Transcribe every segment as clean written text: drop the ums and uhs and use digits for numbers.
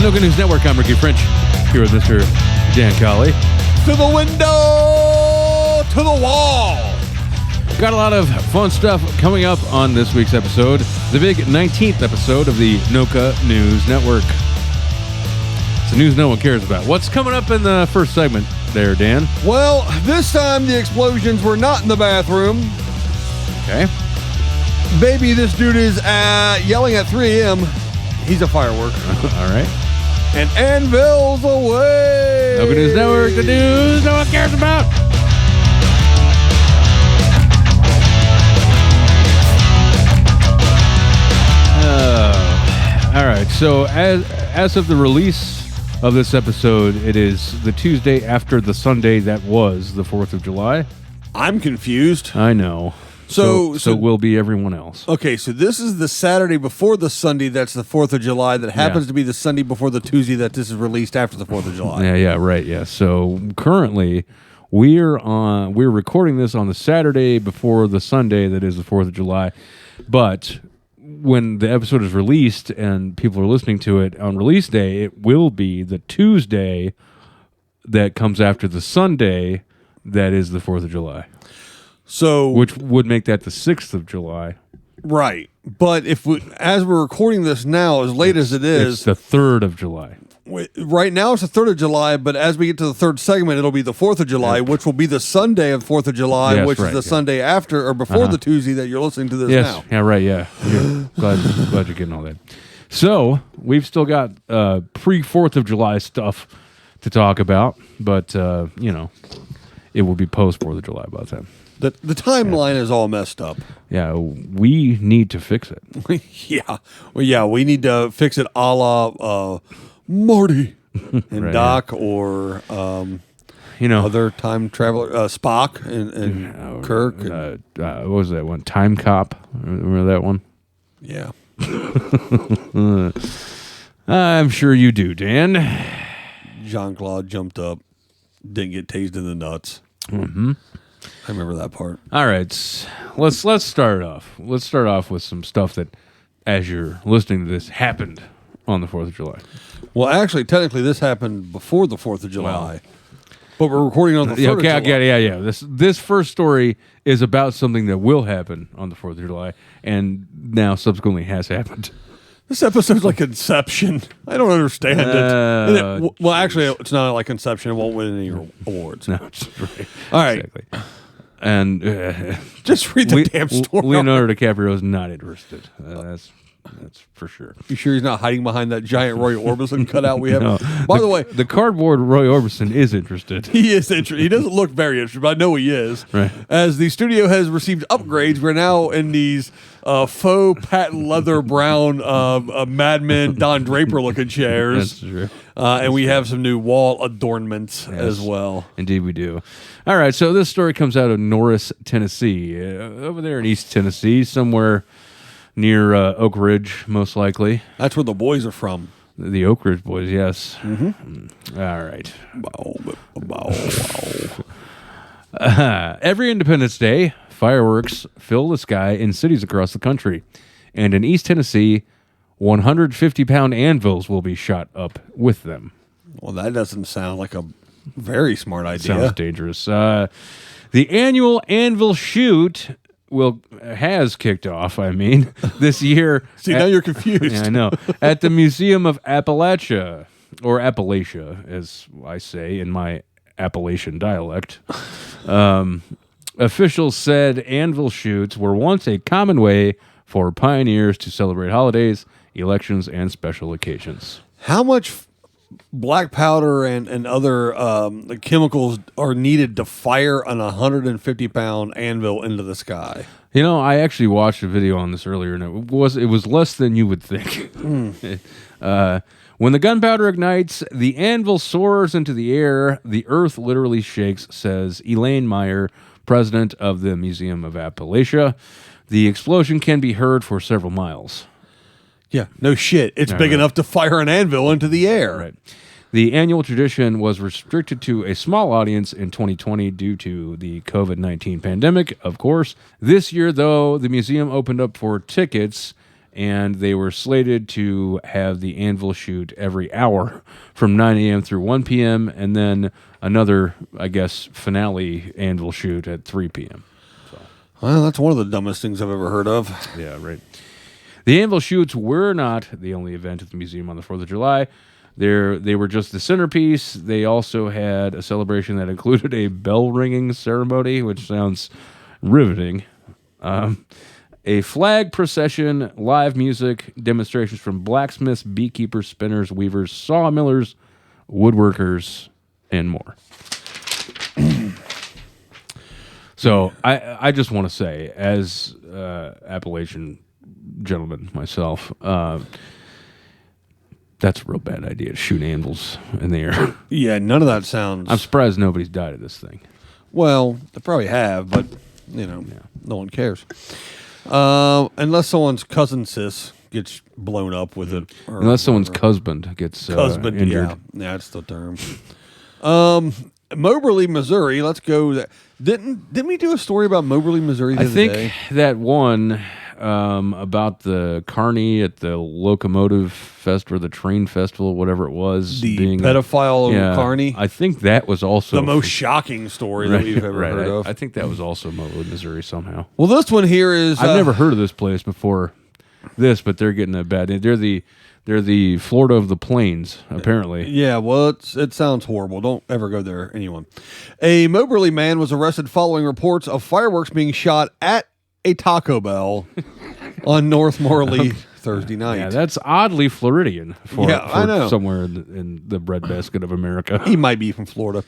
Talkin News Network. I'm Ricky French, here with Mr. Dan Colley. To the window, to the wall. Got a lot of fun stuff coming up on this week's episode, the big 19th episode of the Noka News Network. It's the news no one cares about. What's coming up in the first segment there, Dan? Well, this time the explosions were not in the bathroom. Okay. Baby, this dude is yelling at 3 a.m. He's a firework. All right. And Anvils Away. Noka News Network, the news no one cares about. All right. So as of the release of this episode, it is the Tuesday after the Sunday that was the 4th of July. I'm confused. I know. So will be everyone else. Okay, so this is the Saturday before the Sunday that's the 4th of July that happens to be the Sunday before the Tuesday that this is released after the 4th of July. Yeah, right, yeah. So currently we're recording this on the Saturday before the Sunday that is the 4th of July. But when the episode is released and people are listening to it on release day, it will be the Tuesday that comes after the Sunday that is the 4th of July. So, which would make that the 6th of July. Right. But as we're recording this now, as late as it is... It's the 3rd of July. Right now it's the 3rd of July, but as we get to the third segment, it'll be the 4th of July, which will be the Sunday of 4th of July, which is the Sunday after or before the Tuesday that you're listening to this now. Yeah, right, yeah. Glad you're getting all that. So, we've still got pre-4th of July stuff to talk about, but, it will be post-4th of July by the time. The timeline is all messed up. Yeah, we need to fix it. We need to fix it a la Marty and right, Doc or other time traveler, Spock and Kirk. What was that one? Time Cop. Remember that one? Yeah. I'm sure you do, Dan. Jean-Claude jumped up, didn't get tased in the nuts. Mm-hmm. I remember that part. All right, let's start off. Let's start off with some stuff that, as you're listening to this, happened on the 4th of July. Well, actually, technically, this happened before the 4th of July, but we're recording on the 3rd of July. Yeah. This first story is about something that will happen on the 4th of July, and now subsequently has happened. This episode's like Inception. I don't understand it. Well, actually, it's not like Inception. It won't win any awards. No, it's right. All right. Exactly. And just read the damn story. Leonardo DiCaprio is not interested. That's for sure. You sure he's not hiding behind that giant Roy Orbison cutout we have? No. By the way, the cardboard Roy Orbison is interested. He is interested. He doesn't look very interested, but I know he is. Right. As the studio has received upgrades, we're now in these faux patent leather brown Mad Men Don Draper looking chairs. That's true. And we have some new wall adornments as well. Indeed we do. All right, so this story comes out of Norris, Tennessee. Over there in East Tennessee, somewhere near Oak Ridge, most likely. That's where the boys are from. The Oak Ridge boys, yes. Mm-hmm. All right. Every Independence Day, fireworks fill the sky in cities across the country. And in East Tennessee, 150-pound anvils will be shot up with them. Well, that doesn't sound like a very smart idea. Sounds dangerous. The annual anvil shoot has kicked off, this year. See, now you're confused. Yeah, I know. At the Museum of Appalachia, or Appalachia, as I say in my Appalachian dialect. Officials said anvil shoots were once a common way for pioneers to celebrate holidays, elections, and special occasions. How much black powder and other chemicals are needed to fire an 150-pound anvil into the sky? I actually watched a video on this earlier, and it was less than you would think. When the gunpowder ignites, the anvil soars into the air. The earth literally shakes, says Elaine Meyer, president of the Museum of Appalachia. The explosion can be heard for several miles. Yeah, no shit. It's big enough to fire an anvil into the air. Right. The annual tradition was restricted to a small audience in 2020 due to the COVID-19 pandemic, of course. This year, though, the museum opened up for tickets, and they were slated to have the anvil shoot every hour from 9 a.m. through 1 p.m., and then another, I guess, finale anvil shoot at 3 p.m. Well, that's one of the dumbest things I've ever heard of. Yeah, right. The anvil shoots were not the only event at the museum on the 4th of July. They were just the centerpiece. They also had a celebration that included a bell ringing ceremony, which sounds riveting. A flag procession, live music, demonstrations from blacksmiths, beekeepers, spinners, weavers, sawmillers, woodworkers, and more. So I just want to say, as Appalachian gentleman myself, that's a real bad idea to shoot anvils in the air. Yeah, none of that sounds... I'm surprised nobody's died of this thing. Well, they probably have, but, no one cares. Unless someone's cousin sis gets blown up with it. Unless someone's husband gets injured. Yeah, that's the term. Moberly, Missouri. Let's go. Didn't we do a story about Moberly, Missouri the other day? I think that one about the carny at the locomotive fest or the train festival, whatever it was. The pedophile carny? I think that was also... the most shocking story that we've ever heard of. I think that was also Moberly, Missouri somehow. Well, this one here is... I've never heard of this place before this, but they're getting a bad... They're the Florida of the Plains, apparently. Yeah, well, it sounds horrible. Don't ever go there, anyone. A Moberly man was arrested following reports of fireworks being shot at a Taco Bell on North Morley Thursday night. Yeah, that's oddly Floridian for I know. Somewhere in the breadbasket of America. He might be from Florida.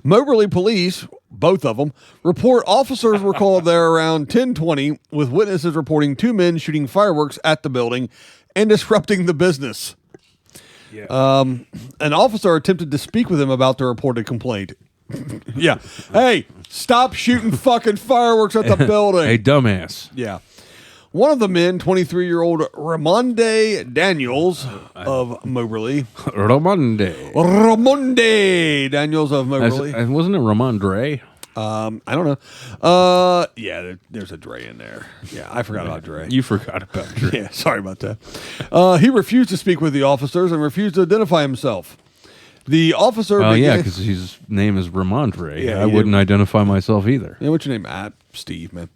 Moberly police, both of them, report officers were called there around 10:20 with witnesses reporting 2 men shooting fireworks at the building and disrupting the business. Yeah. An officer attempted to speak with him about the reported complaint. Yeah. Hey, stop shooting fucking fireworks at the building. Hey, dumbass. Yeah. One of the men, 23-year-old Ramonde Daniels of Moberly. Ramonde Daniels of Moberly. Wasn't it Ramondre? I don't know. Yeah, there's a Dre in there. Yeah, I forgot about Dre. You forgot about Dre. Yeah, sorry about that. He refused to speak with the officers and refused to identify himself. The officer... Oh, yeah, because his name is Ramondre. Yeah, I wouldn't identify myself either. Yeah, what's your name? Steve, man.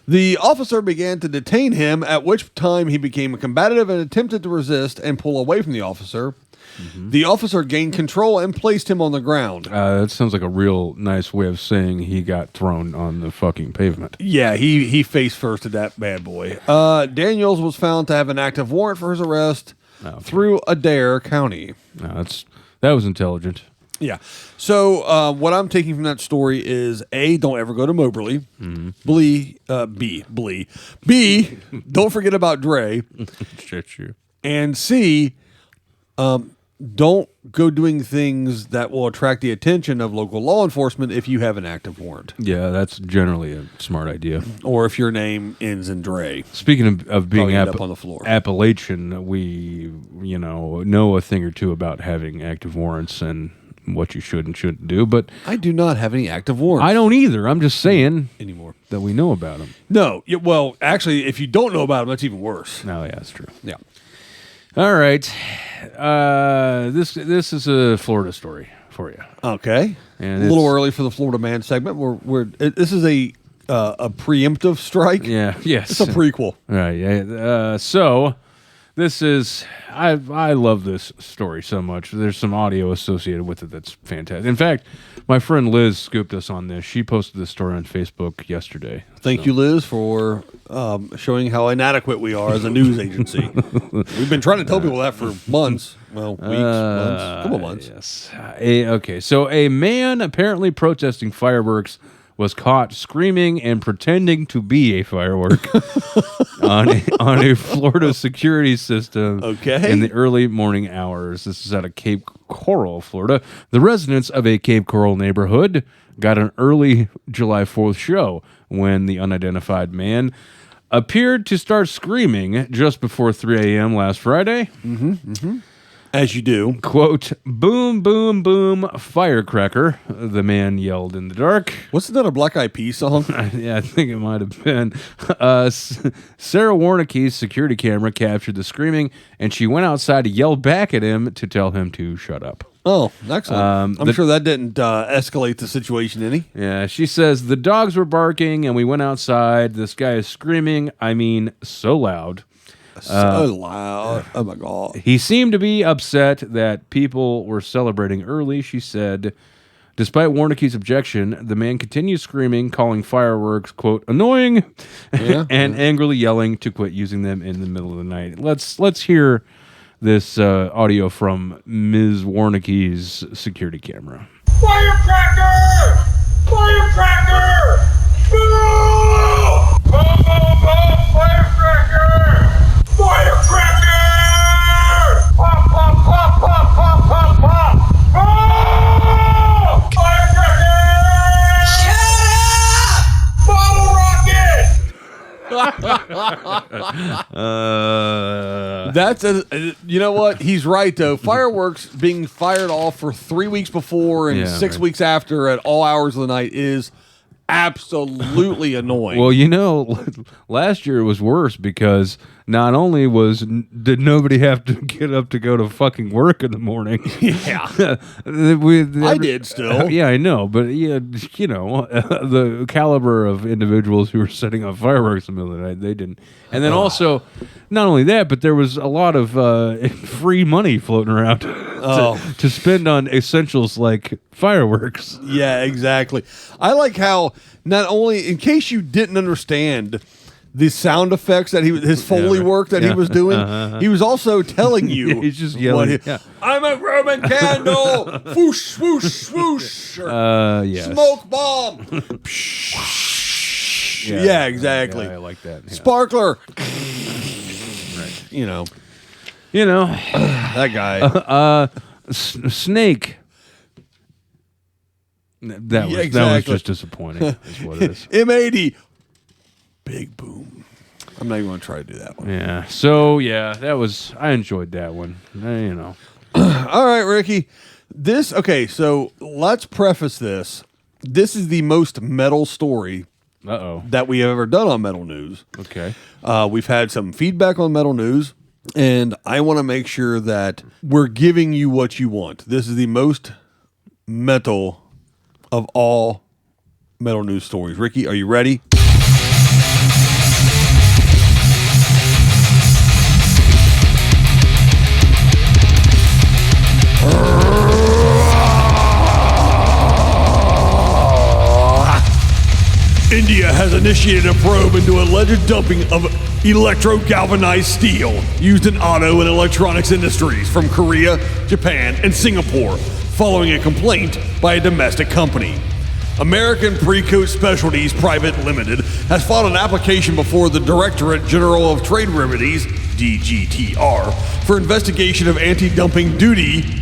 The officer began to detain him, at which time he became combative and attempted to resist and pull away from the officer. Mm-hmm. The officer gained control and placed him on the ground. That sounds like a real nice way of saying he got thrown on the fucking pavement. Yeah, he face first to that bad boy. Daniels was found to have an active warrant for his arrest through Adair County. No, that was intelligent. Yeah. So what I'm taking from that story is A, don't ever go to Moberly. Mm-hmm. B, don't forget about Dre. Shit. And C, don't go doing things that will attract the attention of local law enforcement if you have an active warrant. Yeah, that's generally a smart idea. Or if your name ends in Dre. Speaking of being up on the floor. Appalachian, we know a thing or two about having active warrants and what you should and shouldn't do. But I do not have any active warrants. I don't either. I'm just saying anymore that we know about them. No, well, actually, if you don't know about them, that's even worse. No, yeah, that's true. Yeah. All right. This is a Florida story for you. Okay. And a little early for the Florida Man segment. This is a preemptive strike. Yeah. Yes. It's a prequel. Right. Yeah. So this is I love this story so much. There's some audio associated with it that's fantastic. In fact, my friend Liz scooped us on this. She posted this story on Facebook yesterday. Thank you, Liz, for showing how inadequate we are as a news agency. We've been trying to tell people that for months. Well, weeks, months, couple months. Yes. Okay. So a man apparently protesting fireworks was caught screaming and pretending to be a firework on a Florida security system in the early morning hours. This is out of Cape Coral, Florida. The residents of a Cape Coral neighborhood got an early July 4th show when the unidentified man appeared to start screaming just before 3 a.m. last Friday. As you do. Quote, boom, boom, boom, firecracker, the man yelled in the dark. Wasn't that a Black Eyed Peas song? Yeah, I think it might have been. Sarah Warnicki's security camera captured the screaming, and she went outside to yell back at him to tell him to shut up. Oh, excellent. I'm sure that didn't escalate the situation any. Yeah, she says, the dogs were barking, and we went outside. This guy is screaming, I mean, so loud. So loud. Oh, my God. He seemed to be upset that people were celebrating early, she said. Despite Warnicki's objection, the man continued screaming, calling fireworks, quote, annoying, and angrily yelling to quit using them in the middle of the night. Let's hear this audio from Ms. Warnicki's security camera. Firecracker! Firecracker! Boom! Boom, boom, boom! Firecracker! Firecracker! Pop, pop, pop, pop, pop, pop, pop! Boom! Firecracker! Shut up! Bottle rocket! That's you know what? He's right though. Fireworks being fired off for 3 weeks before and 6 weeks after at all hours of the night is absolutely annoying. Well, you know, last year it was worse because not only did nobody have to get up to go to fucking work in the morning. Yeah, I did still. Yeah, I know, but yeah, you know, the caliber of individuals who were setting off fireworks in the middle of the night, they didn't. And then also, not only that, but there was a lot of free money floating around to spend on essentials like fireworks. Yeah, exactly. I like how not only, in case you didn't understand the sound effects that his Foley work that he was doing, he was also telling you. He's just yelling. I'm a Roman candle. Whoosh, swoosh, swoosh. Yes. Smoke bomb. Yeah, exactly. Yeah, I like that. Yeah. Sparkler. Right. You know that guy. Snake. That was just disappointing. Is what it is. M80. Big boom. I'm not even going to try to do that one. Yeah. So yeah, I enjoyed that one. You know. All right, Ricky. So let's preface this. This is the most metal story that we have ever done on Metal News. Okay. We've had some feedback on Metal News, and I want to make sure that we're giving you what you want. This is the most metal of all Metal News stories. Ricky, are you ready? India has initiated a probe into alleged dumping of electro-galvanized steel used in auto and electronics industries from Korea, Japan, and Singapore, following a complaint by a domestic company. American Precoat Specialties Private Limited has filed an application before the Directorate General of Trade Remedies, DGTR, for investigation of anti-dumping duty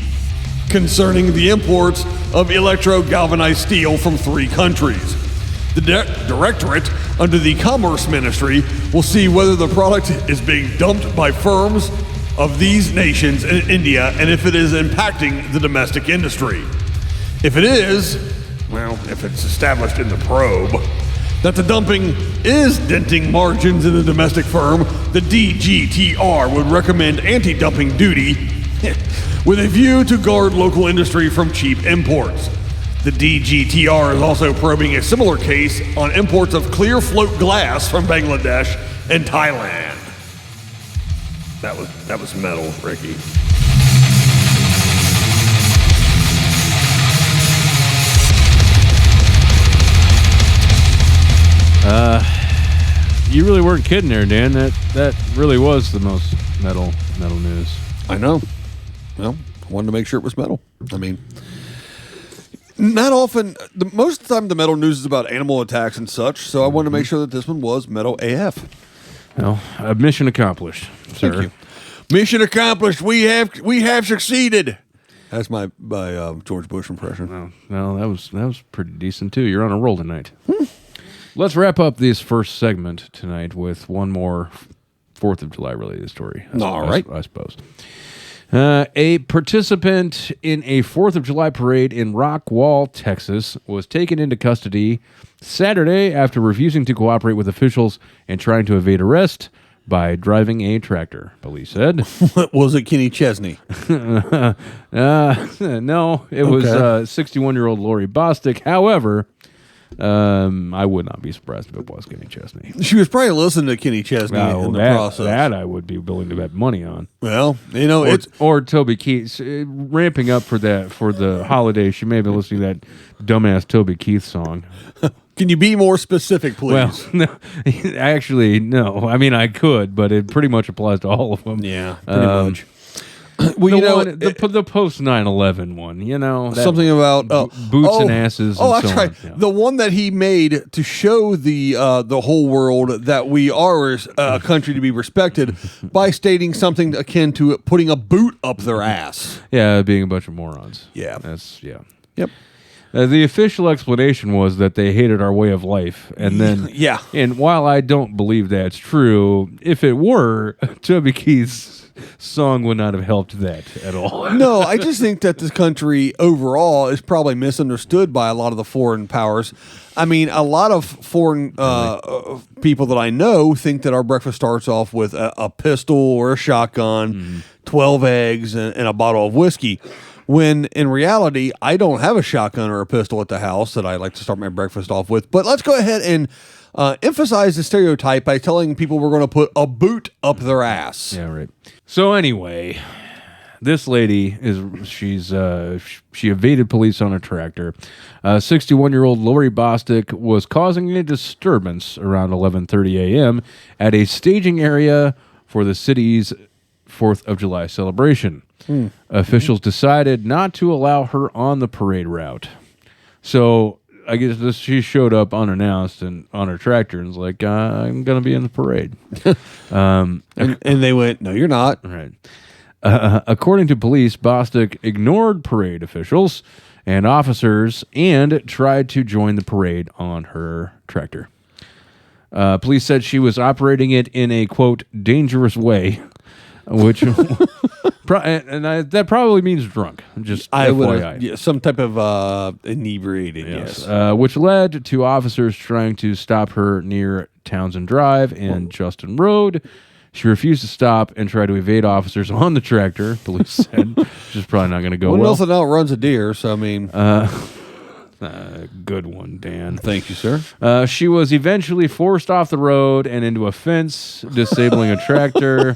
concerning the imports of electro-galvanized steel from 3 countries. The Directorate, under the Commerce Ministry, will see whether the product is being dumped by firms of these nations in India and if it is impacting the domestic industry. If it is, if it's established in the probe that the dumping is denting margins in the domestic firm, the DGTR would recommend anti-dumping duty with a view to guard local industry from cheap imports. The DGTR is also probing a similar case on imports of clear float glass from Bangladesh and Thailand. That was metal, Ricky. You really weren't kidding there, Dan. That really was the most metal news. I know. Well, I wanted to make sure it was metal. I mean, not often. Most of the time, the metal news is about animal attacks and such. So I wanted to make sure that this one was metal AF. Well, mission accomplished, sir. Thank you. Mission accomplished. We have succeeded. That's my George Bush impression. Well, that was pretty decent too. You're on a roll tonight. Let's wrap up this first segment tonight with one more 4th of July related story. All right. I suppose. A participant in a 4th of July parade in Rockwall, Texas, was taken into custody Saturday after refusing to cooperate with officials and trying to evade arrest by driving a tractor, police said. Was it Kenny Chesney? No, it was 61-year-old Lori Bostic. However, I would not be surprised if it was Kenny Chesney. She was probably listening to Kenny Chesney in the process. That I would be willing to bet money on. Well, you know, or Toby Keith ramping up for the holiday. She may have been listening to that dumbass Toby Keith song. Can you be more specific, please? Well, no, actually, no. I mean, I could, but it pretty much applies to all of them. Yeah, pretty much. Well, the post 9/11 one, something about boots and asses. Oh, and that's so right. on. Yeah. The one that he made to show the whole world that we are a country to be respected by stating something akin to putting a boot up their ass. Yeah, being a bunch of morons. Yeah, Yep. The official explanation was that they hated our way of life, and then yeah. And while I don't believe that's true, if it were, Toby Keith's song would not have helped that at all. No, I just think that this country overall is probably misunderstood by a lot of the foreign powers. I mean, a lot of foreign people that I know think that our breakfast starts off with a pistol or a shotgun, 12 eggs, and a bottle of whiskey. When in reality, I don't have a shotgun or a pistol at the house that I like to start my breakfast off with. But let's go ahead and emphasize the stereotype by telling people we're going to put a boot up their ass. Yeah, right. So anyway, this lady she evaded police on a tractor. 61-year-old Lori Bostic was causing a disturbance around 11:30 a.m. at a staging area for the city's 4th of July celebration. Officials decided not to allow her on the parade route. So I guess she showed up unannounced and on her tractor and was like, I'm going to be in the parade. And they went, no, you're not. Right. According to police, Bostic ignored parade officials and officers and tried to join the parade on her tractor. Police said she was operating it in a, quote, dangerous way, which... that probably means drunk. Just FYI. Some type of inebriated, yes. Which led to officers trying to stop her near Townsend Drive and Justin Road. She refused to stop and tried to evade officers on the tractor, police said. Which is probably not going to go well. Nothing outruns a deer, so I mean... good one, Dan. Thank you, sir. She was eventually forced off the road and into a fence, disabling a tractor.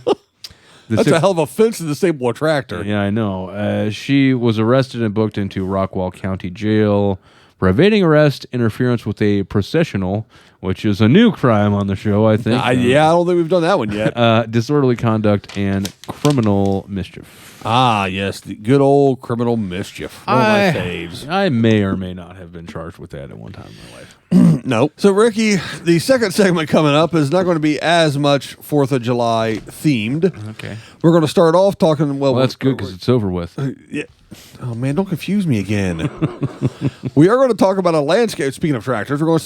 That's a hell of a fence to disable a tractor. Yeah, I know. She was arrested and booked into Rockwall County Jail for evading arrest, interference with a processional, which is a new crime on the show, I think. I don't think we've done that one yet. Disorderly conduct and criminal mischief. Ah, yes, the good old criminal mischief. One of my faves. I may or may not have been charged with that at one time in my life. No. So, Ricky, the second segment coming up is not going to be as much 4th of July themed. Okay. We're going to start off talking... Well, that's good because it's over with. Yeah. Oh, man, don't confuse me again. We are going to talk about a landscape. Speaking of tractors, we're going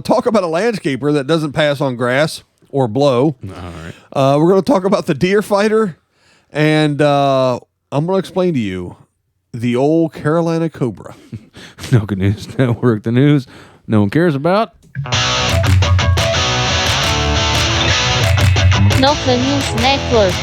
to talk about a landscaper that doesn't pass on grass or blow. All right. We're going to talk about the Deerfighter, and I'm going to explain to you the Ole Carolina Cobra. No Good News Network, the news no one cares about. No Good News Network.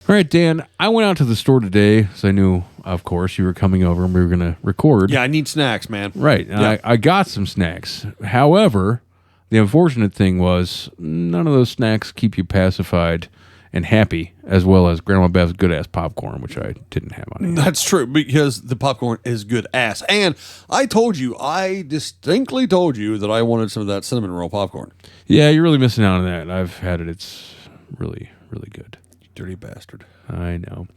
All right, Dan, I went out to the store today because I knew, of course, you were coming over and we were going to record. Yeah, I need snacks, man. Right. And Yeah. I got some snacks. However, the unfortunate thing was none of those snacks keep you pacified and happy, as well as Grandma Beth's good-ass popcorn, which I didn't have on hand. That's true, because the popcorn is good ass. And I distinctly told you that I wanted some of that cinnamon roll popcorn. Yeah, you're really missing out on that. I've had it. It's really, really good. Dirty bastard. I know.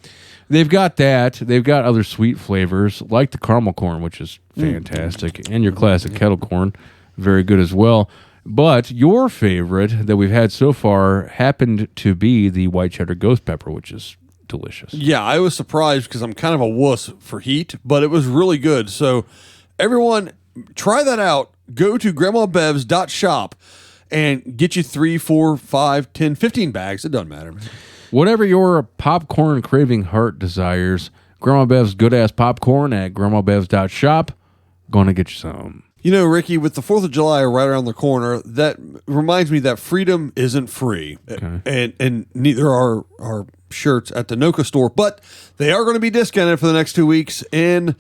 They've got that. They've got other sweet flavors, like the caramel corn, which is fantastic, and your classic kettle corn, very good as well. But your favorite that we've had so far happened to be the white cheddar ghost pepper, which is delicious. Yeah, I was surprised because I'm kind of a wuss for heat, but it was really good. So everyone, try that out. Go to grandmabevs.shop and get you 3, 4, 5, 10, 15 bags. It doesn't matter, man. Whatever your popcorn craving heart desires, Grandma Bev's good-ass popcorn at grandmabevs.shop. Gonna get you some. You know, Ricky, with the 4th of July right around the corner, that reminds me that freedom isn't free. Okay. And neither are our shirts at the Noka store, but they are going to be discounted for the next 2 weeks in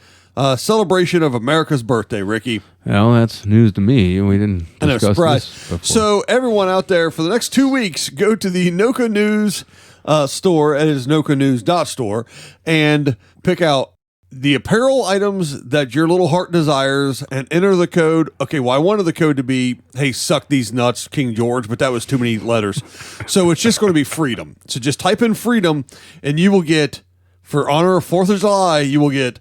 celebration of America's birthday, Ricky. Well, that's news to me. We didn't discuss this before. So everyone out there, for the next 2 weeks, go to the Noka News store. It is nokanews.store and pick out the apparel items that your little heart desires and enter the code. Okay, well, I wanted the code to be, hey, suck these nuts, King George, but that was too many letters. So it's just going to be freedom. So just type in freedom and you will get, for honor of 4th of July, you will get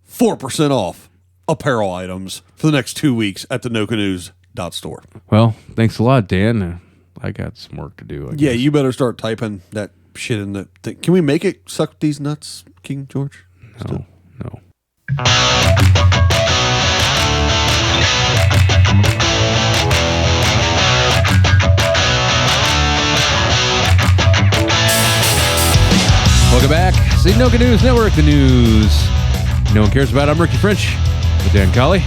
4% off apparel items for the next 2 weeks at the nokanews.store. Well, thanks a lot, Dan. I got some work to do. I Yeah, guess. you better start typing that shit in the thing. Can we make it suck these nuts, King George? No. Welcome back. It's the Noka News Network, the news no one cares about. I'm Ricky French with Dan Colley.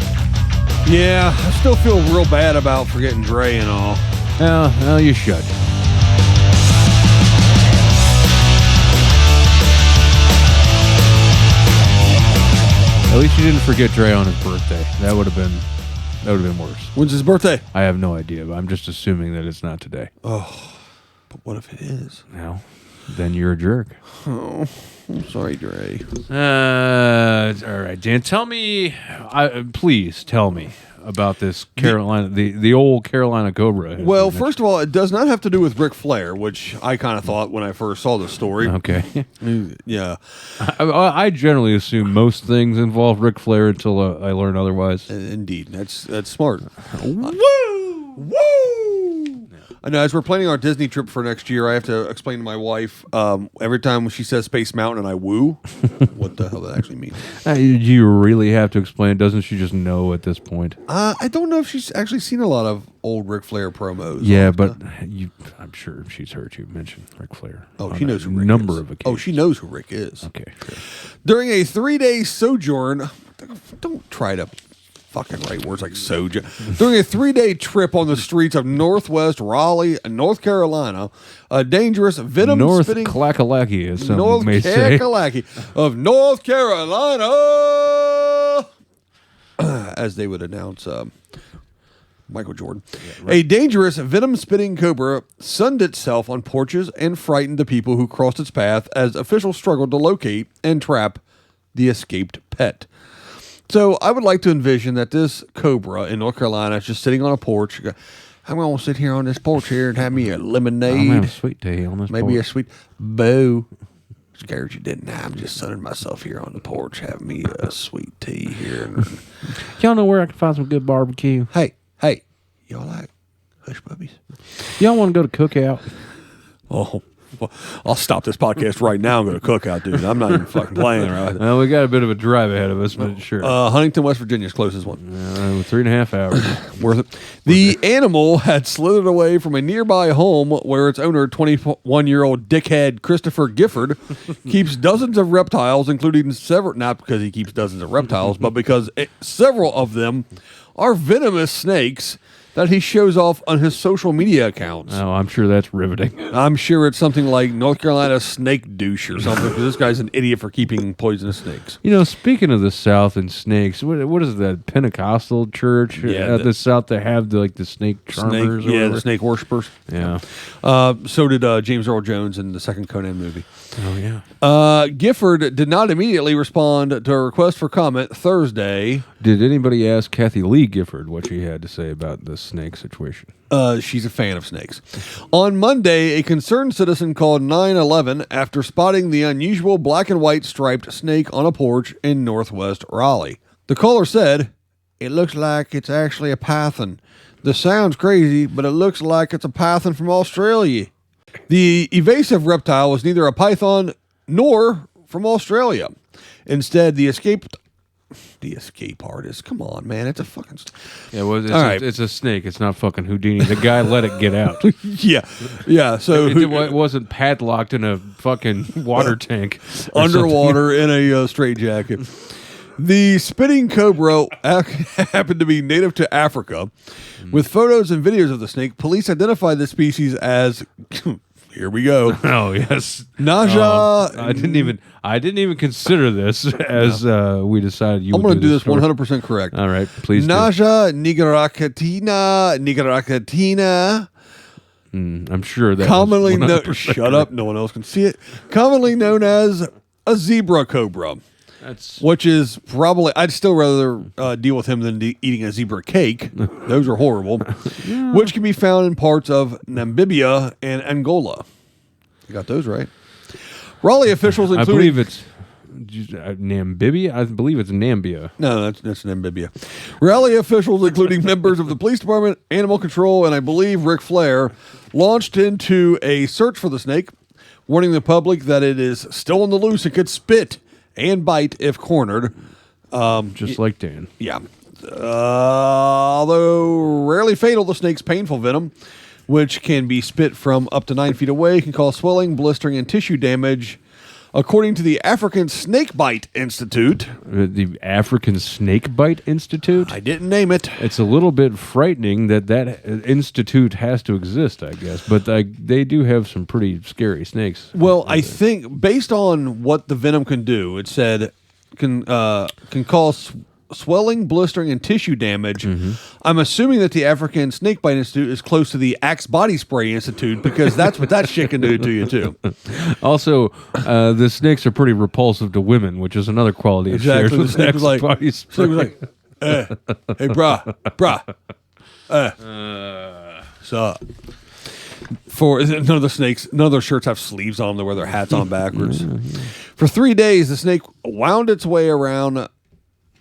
Yeah, I still feel real bad about forgetting Dre and all. Well, you should. At least you didn't forget Dre on his birthday. That would have been worse. When's his birthday? I have no idea, but I'm just assuming that it's not today. Oh, but what if it is? Well, then you're a jerk. Oh, I'm sorry, Dre. All right, Dan. Tell me, please tell me about this Carolina, the old Carolina Cobra. Well, first of all, it does not have to do with Ric Flair, which I kind of thought when I first saw the story. Okay. Yeah. I generally assume most things involve Ric Flair until I learn otherwise. Indeed. That's smart. Woo! Woo! I know, as we're planning our Disney trip for next year, I have to explain to my wife every time she says Space Mountain and I woo, what the hell that actually means. You really have to explain. Doesn't she just know at this point? I don't know if she's actually seen a lot of old Ric Flair promos. Yeah, but I'm sure she's heard you mention Ric Flair. Oh, she knows who Rick number is. of occasions. Oh, she knows who Rick is. Okay, sure. During a 3-day sojourn, don't try to fucking write words like sojourn. During a 3-day trip on the streets of Northwest Raleigh, North Carolina, a dangerous venom-spitting... North Clackalaki, as some North may say. Kakalaki of North Carolina, as they would announce Michael Jordan. Yeah, right. A dangerous venom-spitting cobra sunned itself on porches and frightened the people who crossed its path as officials struggled to locate and trap the escaped pet. So I would like to envision that this cobra in North Carolina is just sitting on a porch. I'm going to sit here on this porch here and have me a lemonade. I'm having a sweet tea on this Maybe porch. a sweet... Boo. Scared you didn't. I'm just sunning myself here on the porch, having me a sweet tea here. Y'all know where I can find some good barbecue? Hey, y'all like hush puppies? Y'all want to go to Cookout? Oh, well, I'll stop this podcast right now and go to Cookout, dude. I'm not even fucking playing. Right? Well, we got a bit of a drive ahead of us, but sure. Huntington, West Virginia's closest one. 3.5 hours. Worth it. The animal had slithered away from a nearby home where its owner, 21-year-old dickhead Christopher Gifford, keeps dozens of reptiles, including several, not because he keeps dozens of reptiles, but because several of them are venomous snakes that he shows off on his social media accounts. Oh, I'm sure that's riveting. I'm sure it's something like North Carolina snake douche or something, because this guy's an idiot for keeping poisonous snakes. You know, speaking of the South and snakes, what is that Pentecostal church at the South that have the snake charmers? The snake worshippers. Yeah. So did James Earl Jones in the second Conan movie. Oh, yeah. Gifford did not immediately respond to a request for comment Thursday. Did anybody ask Kathy Lee Gifford what she had to say about the snake situation. She's a fan of snakes. On Monday, a concerned citizen called 911 after spotting the unusual black and white striped snake on a porch in northwest Raleigh. The caller said, "It looks like it's actually a python. This sounds crazy, but it looks like it's a python from Australia." The evasive reptile was neither a python nor from Australia. Instead, the escape artist. Come on, man. It's a fucking... Yeah, well, it's, All right. it's a snake. It's not fucking Houdini. The guy let it get out. Yeah. So It wasn't padlocked in a fucking water tank. or underwater in a straitjacket. The spitting cobra happened to be native to Africa. With photos and videos of the snake, police identified the species as... Here we go. Oh yes, Naja. I didn't even consider this as we decided you. I'm going to do this 100% correct. All right, please. Naja nigaracatina. I'm sure that Commonly was known. 100% Shut up. No one else can see it. Commonly known as a zebra cobra. That's Which is probably, I'd still rather deal with him than eating a zebra cake. Those are horrible. Which can be found in parts of Namibia and Angola. You got those right. Raleigh officials, I including... believe it's Namibia. I believe it's Nambia. No, that's Namibia. Raleigh officials, including members of the police department, animal control, and I believe Ric Flair, launched into a search for the snake, warning the public that it is still on the loose and could spit and bite if cornered. Just like Dan. Yeah. Although rarely fatal, the snake's painful venom, which can be spit from up to 9 feet away, can cause swelling, blistering, and tissue damage. According to the African Snakebite Institute. The African Snakebite Institute? I didn't name it. It's a little bit frightening that institute has to exist, I guess. But they do have some pretty scary snakes. Well, I think based on what the venom can do, it said can cause swelling, blistering, and tissue damage. I'm assuming that the African Snakebite Institute is close to the Axe Body Spray Institute because that's what that shit can do to you too. Also, the snakes are pretty repulsive to women, which is another quality it shares Exactly. with The snake was Axe like, Body Spray. hey, brah. So, for none of the shirts have sleeves on them. They wear their hats on backwards. For 3 days, the snake wound its way around.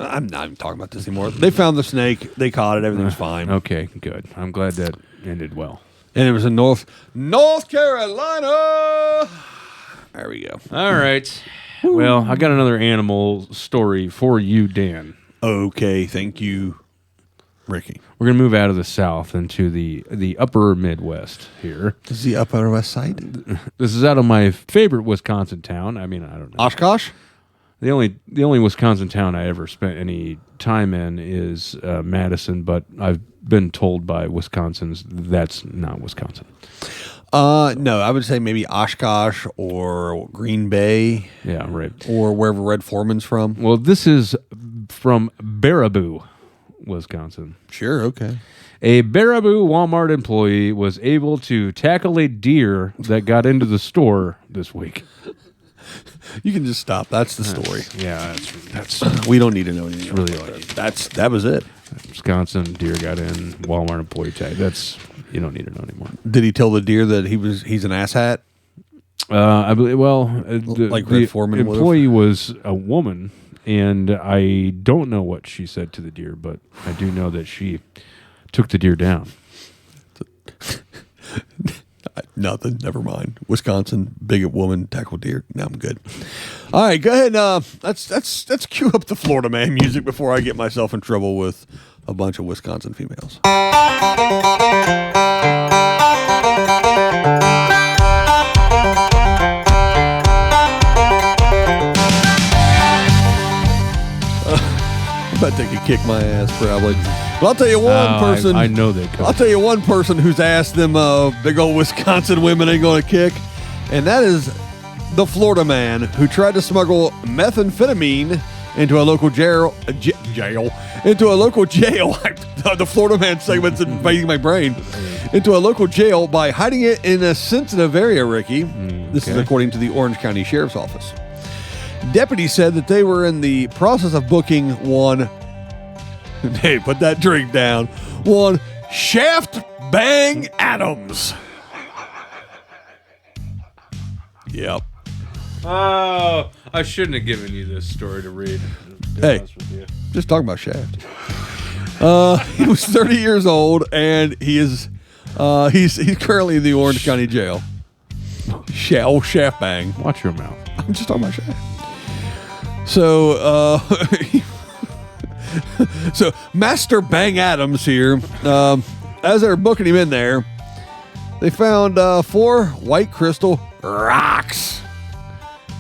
I'm not even talking about this anymore. They found the snake. They caught it. Everything was fine. Okay, good. I'm glad that ended well. And it was in North Carolina. There we go. All right. Well, I got another animal story for you, Dan. Okay, thank you, Ricky. We're going to move out of the South into the upper Midwest here. Is the Upper West Side? This is out of my favorite Wisconsin town. I mean, I don't know. Oshkosh? The only Wisconsin town I ever spent any time in is Madison, but I've been told by Wisconsins that's not Wisconsin. No, I would say maybe Oshkosh or Green Bay. Yeah, right. Or wherever Red Foreman's from. Well, this is from Baraboo, Wisconsin. Sure, okay. A Baraboo Walmart employee was able to tackle a deer that got into the store this week. You can just stop. That's the story. Yeah, that's We don't need to know anything. really all you need. That was it. Wisconsin deer got in, Walmart employee tag. You don't need to know anymore. Did he tell the deer that he's an asshat? I believe. Well, Like Red Foreman would've? employee was a woman, and I don't know what she said to the deer, but I do know that she took the deer down. Nothing. Never mind. Wisconsin, bigot woman, tackle deer. Now I'm good. All right, go ahead. Let's cue up the Florida Man music before I get myself in trouble with a bunch of Wisconsin females. I bet they could kick my ass probably. But I'll tell you one person. I know they could. I'll tell you one person whose ass them big old Wisconsin women ain't going to kick, and that is the Florida man who tried to smuggle methamphetamine into a local jail. Into a local jail. The Florida Man segment's invading my brain. Into a local jail by hiding it in a sensitive area, Ricky. This is according to the Orange County Sheriff's Office. Deputies said that they were in the process of booking one. Hey, put that drink down. One Shaft Bang Adams. Yep. Oh, I shouldn't have given you this story to read. To be Hey. honest with you. Just talking about Shaft. He was 30 years old, and he's currently in the Orange County Jail. Old Shaft Bang. Watch your mouth. I'm just talking about Shaft. So, so Master Bang Adams here, as they're booking him in there, they found 4 white crystal rocks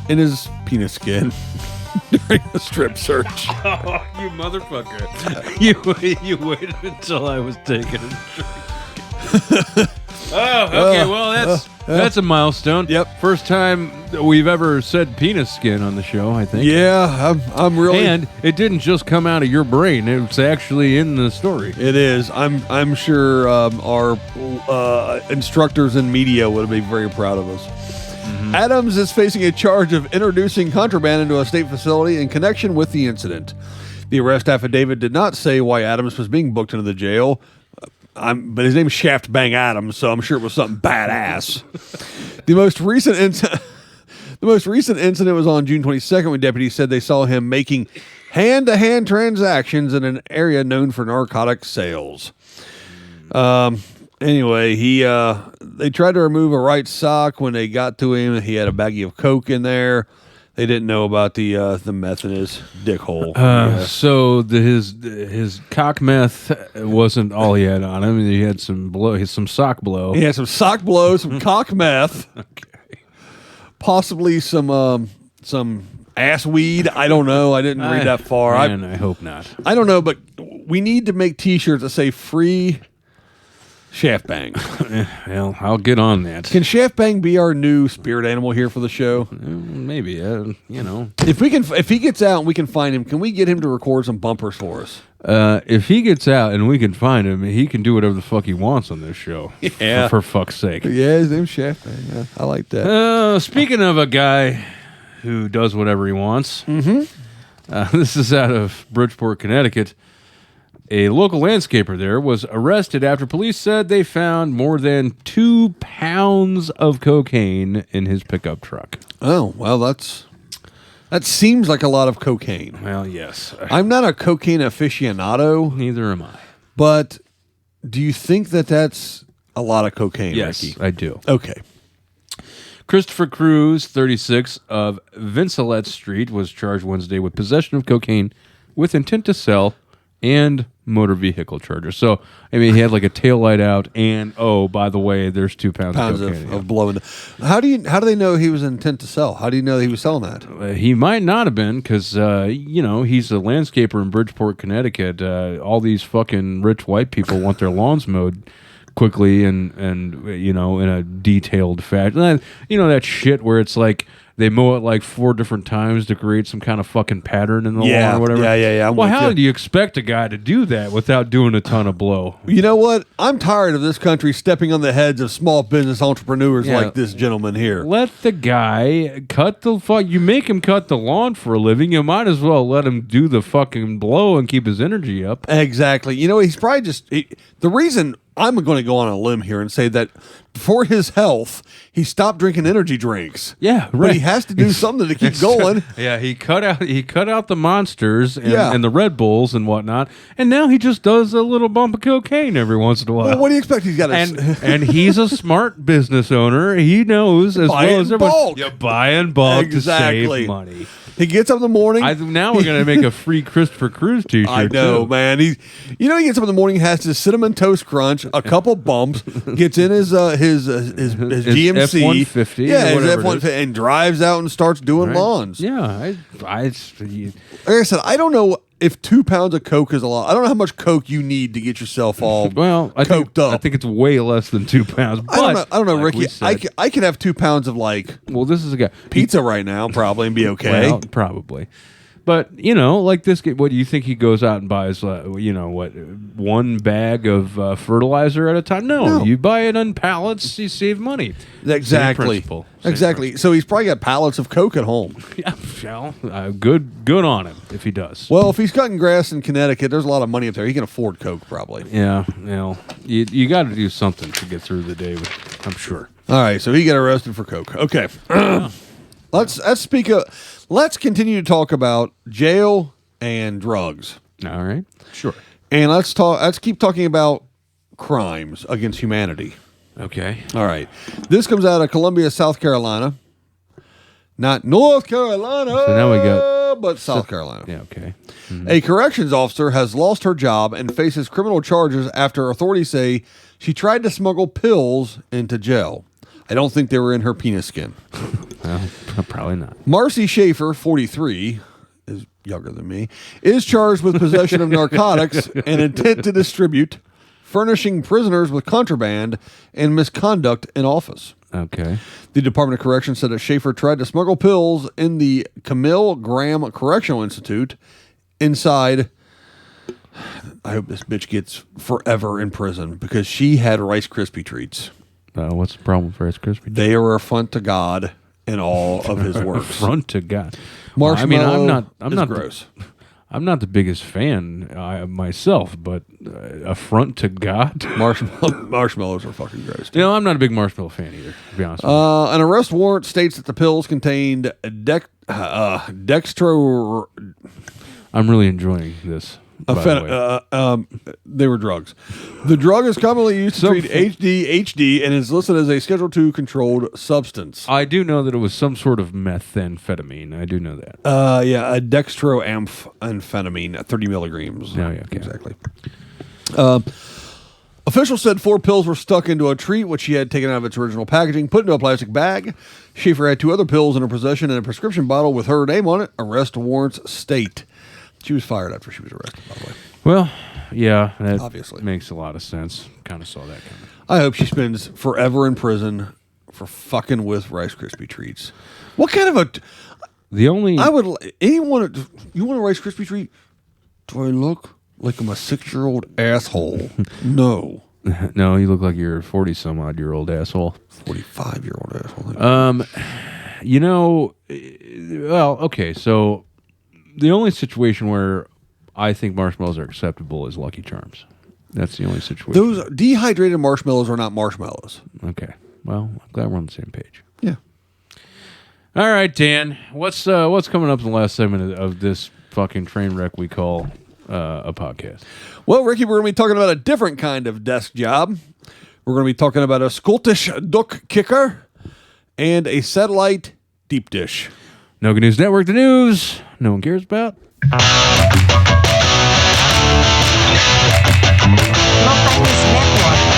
in his penis skin during a strip search. Oh, you motherfucker. you waited until I was taking a drink. Oh, okay. Well, that's a milestone. Yep. First time we've ever said penis skin on the show, I think. Yeah, I'm really. And it didn't just come out of your brain; it's actually in the story. It is. I'm sure our instructors in media would be very proud of us. Mm-hmm. Adams is facing a charge of introducing contraband into a state facility in connection with the incident. The arrest affidavit did not say why Adams was being booked into the jail. But his name is Shaft Bang Adams, so I'm sure it was something badass. The most recent incident was on June 22nd when deputies said they saw him making hand-to-hand transactions in an area known for narcotic sales. Anyway, they tried to remove a right sock when they got to him. He had a baggie of coke in there. They didn't know about the meth in his dick hole. So his cock meth wasn't all he had on him. He had some sock blow. He had some sock blow, some cock meth, possibly some ass weed. I don't know. I didn't read that far. I hope not. I don't know, but we need to make T-shirts that say "Free Shaft Bang." Well, I'll get on that. Can Shaft Bang be our new spirit animal here for the show? Maybe. If he gets out and we can find him, can we get him to record some bumpers for us? If he gets out and we can find him, he can do whatever the fuck he wants on this show. Yeah. For fuck's sake. Yeah, his name's Shaft Bang. Yeah, I like that. Speaking of a guy who does whatever he wants, this is out of Bridgeport, Connecticut. A local landscaper there was arrested after police said they found more than 2 pounds of cocaine in his pickup truck. Oh, well, that seems like a lot of cocaine. Well, yes. I'm not a cocaine aficionado, Neither am I. but do you think that that's a lot of cocaine, Yes, Ricky? I do. Okay. Christopher Cruz, 36, of Vincelette Street, was charged Wednesday with possession of cocaine with intent to sell and motor vehicle charges. So, I mean, he had like a taillight out, and by the way, there's 2 pounds of cocaine. of blowing. How do they know he was intent to sell? How do you know that he was selling that? He might not have been because, he's a landscaper in Bridgeport, Connecticut. All these fucking rich white people want their lawns mowed quickly and in a detailed fashion. That shit where it's like they mow it like 4 different times to create some kind of fucking pattern in the lawn or whatever. Yeah. Well, how do you expect a guy to do that without doing a ton of blow? You know what? I'm tired of this country stepping on the heads of small business entrepreneurs like this gentleman here. Let the guy cut the fuck. You make him cut the lawn for a living. You might as well let him do the fucking blow and keep his energy up. Exactly. He's probably the reason I'm going to go on a limb here and say that for his health, he stopped drinking energy drinks. Yeah, right. But he has to do something to keep going. Yeah, he cut out the monsters and the Red Bulls and whatnot, and now he just does a little bump of cocaine every once in a while. Well, what do you expect? He's got and he's a smart business owner. He knows as Buy well in as everyone. bulk. You buy in bulk Exactly. to save money. He gets up in the morning. Now we're gonna make a free Christopher Cruz T-shirt. I know, too. man. He gets up in the morning, has his cinnamon toast crunch, a couple bumps, gets in his GMC F-150, yeah, or his whatever it F-150, is. and drives out and starts doing lawns. Yeah, Like I said, I don't know if 2 pounds of coke is a lot. I don't know how much coke you need to get yourself all coked up. I think it's way less than 2 pounds. But I don't know, like Ricky. I could have 2 pounds of well, this is a guy pizza right now, probably, and be okay. Well, probably. But, like this, what do you think he goes out and buys, one bag of fertilizer at a time? No, you buy it on pallets, you save money. Exactly. Same Exactly. So he's probably got pallets of Coke at home. Yeah, well, good on him if he does. Well, if he's cutting grass in Connecticut, there's a lot of money up there. He can afford Coke probably. Yeah, you got to do something to get through the day, I'm sure. All right, so he got arrested for Coke. Okay. Let's continue to talk about jail and drugs. All right. Sure. And let's keep talking about crimes against humanity. Okay. All right. This comes out of Columbia, South Carolina. Not North Carolina, So now we got but South Carolina. Yeah, okay. A corrections officer has lost her job and faces criminal charges after authorities say she tried to smuggle pills into jail. I don't think they were in her penis skin. Well, probably not. Marcy Schaefer, 43, is younger than me, is charged with possession of narcotics and intent to distribute, furnishing prisoners with contraband, and misconduct in office. Okay. The Department of Corrections said that Schaefer tried to smuggle pills in the Camille Graham Correctional Institute inside. I hope this bitch gets forever in prison because she had Rice Krispie treats. What's the problem with Rice Krispie? They are a front to God in all of his works. Front to God. Marshmallow I'm not gross. I'm not the biggest fan myself, but a front to God. Marshmallows are fucking gross. I'm not a big marshmallow fan either, to be honest with you. An arrest warrant states that the pills contained dextro. I'm really enjoying this. By the way. They were drugs. The drug is commonly used to treat ADHD and is listed as a Schedule II controlled substance. I do know that it was some sort of methamphetamine. I do know that. A dextroamphetamine, 30 milligrams. Oh, yeah, okay. Exactly. Officials said 4 pills were stuck into a treat, which she had taken out of its original packaging, put into a plastic bag. Schaefer had 2 other pills in her possession and a prescription bottle with her name on it. Arrest warrants state. She was fired after she was arrested, by the way. Well, yeah, that Obviously makes a lot of sense. Kind of saw that coming. I hope she spends forever in prison for fucking with Rice Krispie treats. What kind of a... You want a Rice Krispie treat? Do I look like I'm a 6-year-old asshole? No. No, you look like you're a 40-some-odd-year-old asshole. 45-year-old asshole. Well, okay, so the only situation where I think marshmallows are acceptable is Lucky Charms. That's the only situation. Those dehydrated marshmallows are not marshmallows. Okay. Well, I'm glad we're on the same page. Yeah. All right, Dan. What's coming up in the last segment of this fucking train wreck we call a podcast? Well, Ricky, we're going to be talking about a different kind of desk job. We're going to be talking about a Scottish duck kicker and a satellite deep dish. No Good News Network, the news no one cares about. Local News Network.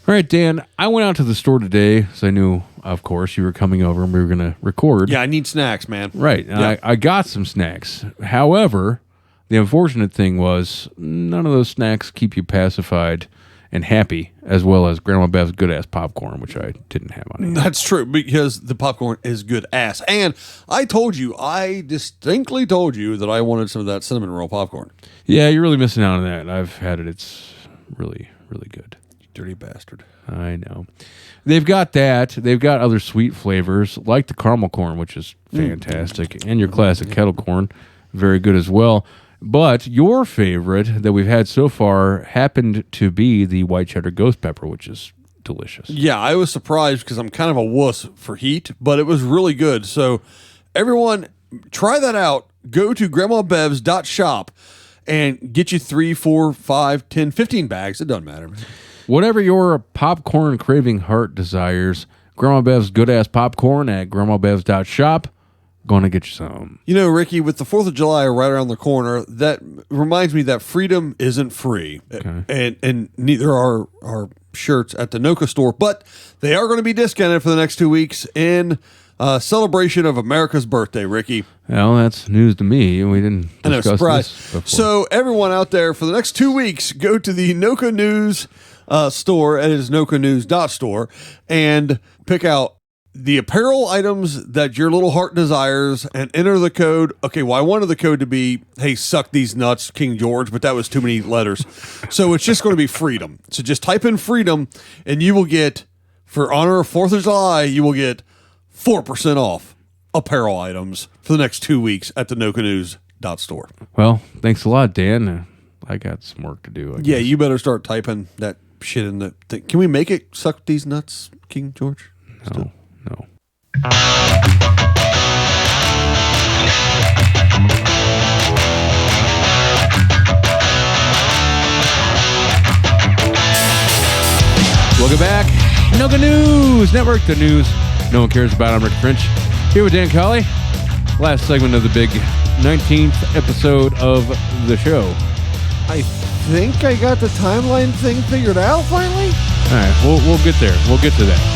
All right, Dan, I went out to the store today because I knew, of course, you were coming over and we were going to record. Yeah, I need snacks, man. Right. And Yeah. I got some snacks. However, the unfortunate thing was none of those snacks keep you pacified and happy, as well as Grandma Bev's good-ass popcorn, which I didn't have on hand. That's true, because the popcorn is good ass. And I distinctly told you that I wanted some of that cinnamon roll popcorn. Yeah, you're really missing out on that. I've had it. It's really, really good. Dirty bastard. I know. They've got that. They've got other sweet flavors, like the caramel corn, which is fantastic, and your classic kettle corn, very good as well. But your favorite that we've had so far happened to be the white cheddar ghost pepper, which is delicious. Yeah, I was surprised because I'm kind of a wuss for heat, but it was really good. So everyone, try that out. Go to grandmabevs.shop and get you 3, 4, 5, 10, 15 bags. It doesn't matter, man. Whatever your popcorn craving heart desires, Grandma Bev's good-ass popcorn at grandmabevs.shop. Gonna get you some. You know, Ricky, with the 4th of July right around the corner, that reminds me that freedom isn't free. Okay. And neither are our shirts at the Noka store, but they are going to be discounted for the next 2 weeks in celebration of America's birthday, Ricky. Well, that's news to me. We didn't I know, discuss surprise. this before. So everyone out there, for the next 2 weeks, go to the Noka News store. It is nokanews.store and pick out the apparel items that your little heart desires and enter the code. Okay, well, I wanted the code to be, hey, suck these nuts, King George, but that was too many letters. So it's just going to be freedom. So just type in freedom and you will get, for honor of 4th of July, you will get 4% off apparel items for the next 2 weeks at the nokanews.store. Well, thanks a lot, Dan. I got some work to do. I Yeah, guess. you better start typing that shit in the thing. Can we make it suck these nuts, King George? No. Welcome back. Noga News Network, the news no one cares about. I'm Rick French, here with Dan Colley. Last segment of the big 19th episode of the show. I think I got the timeline thing figured out finally. All right, we'll get there. We'll get to that.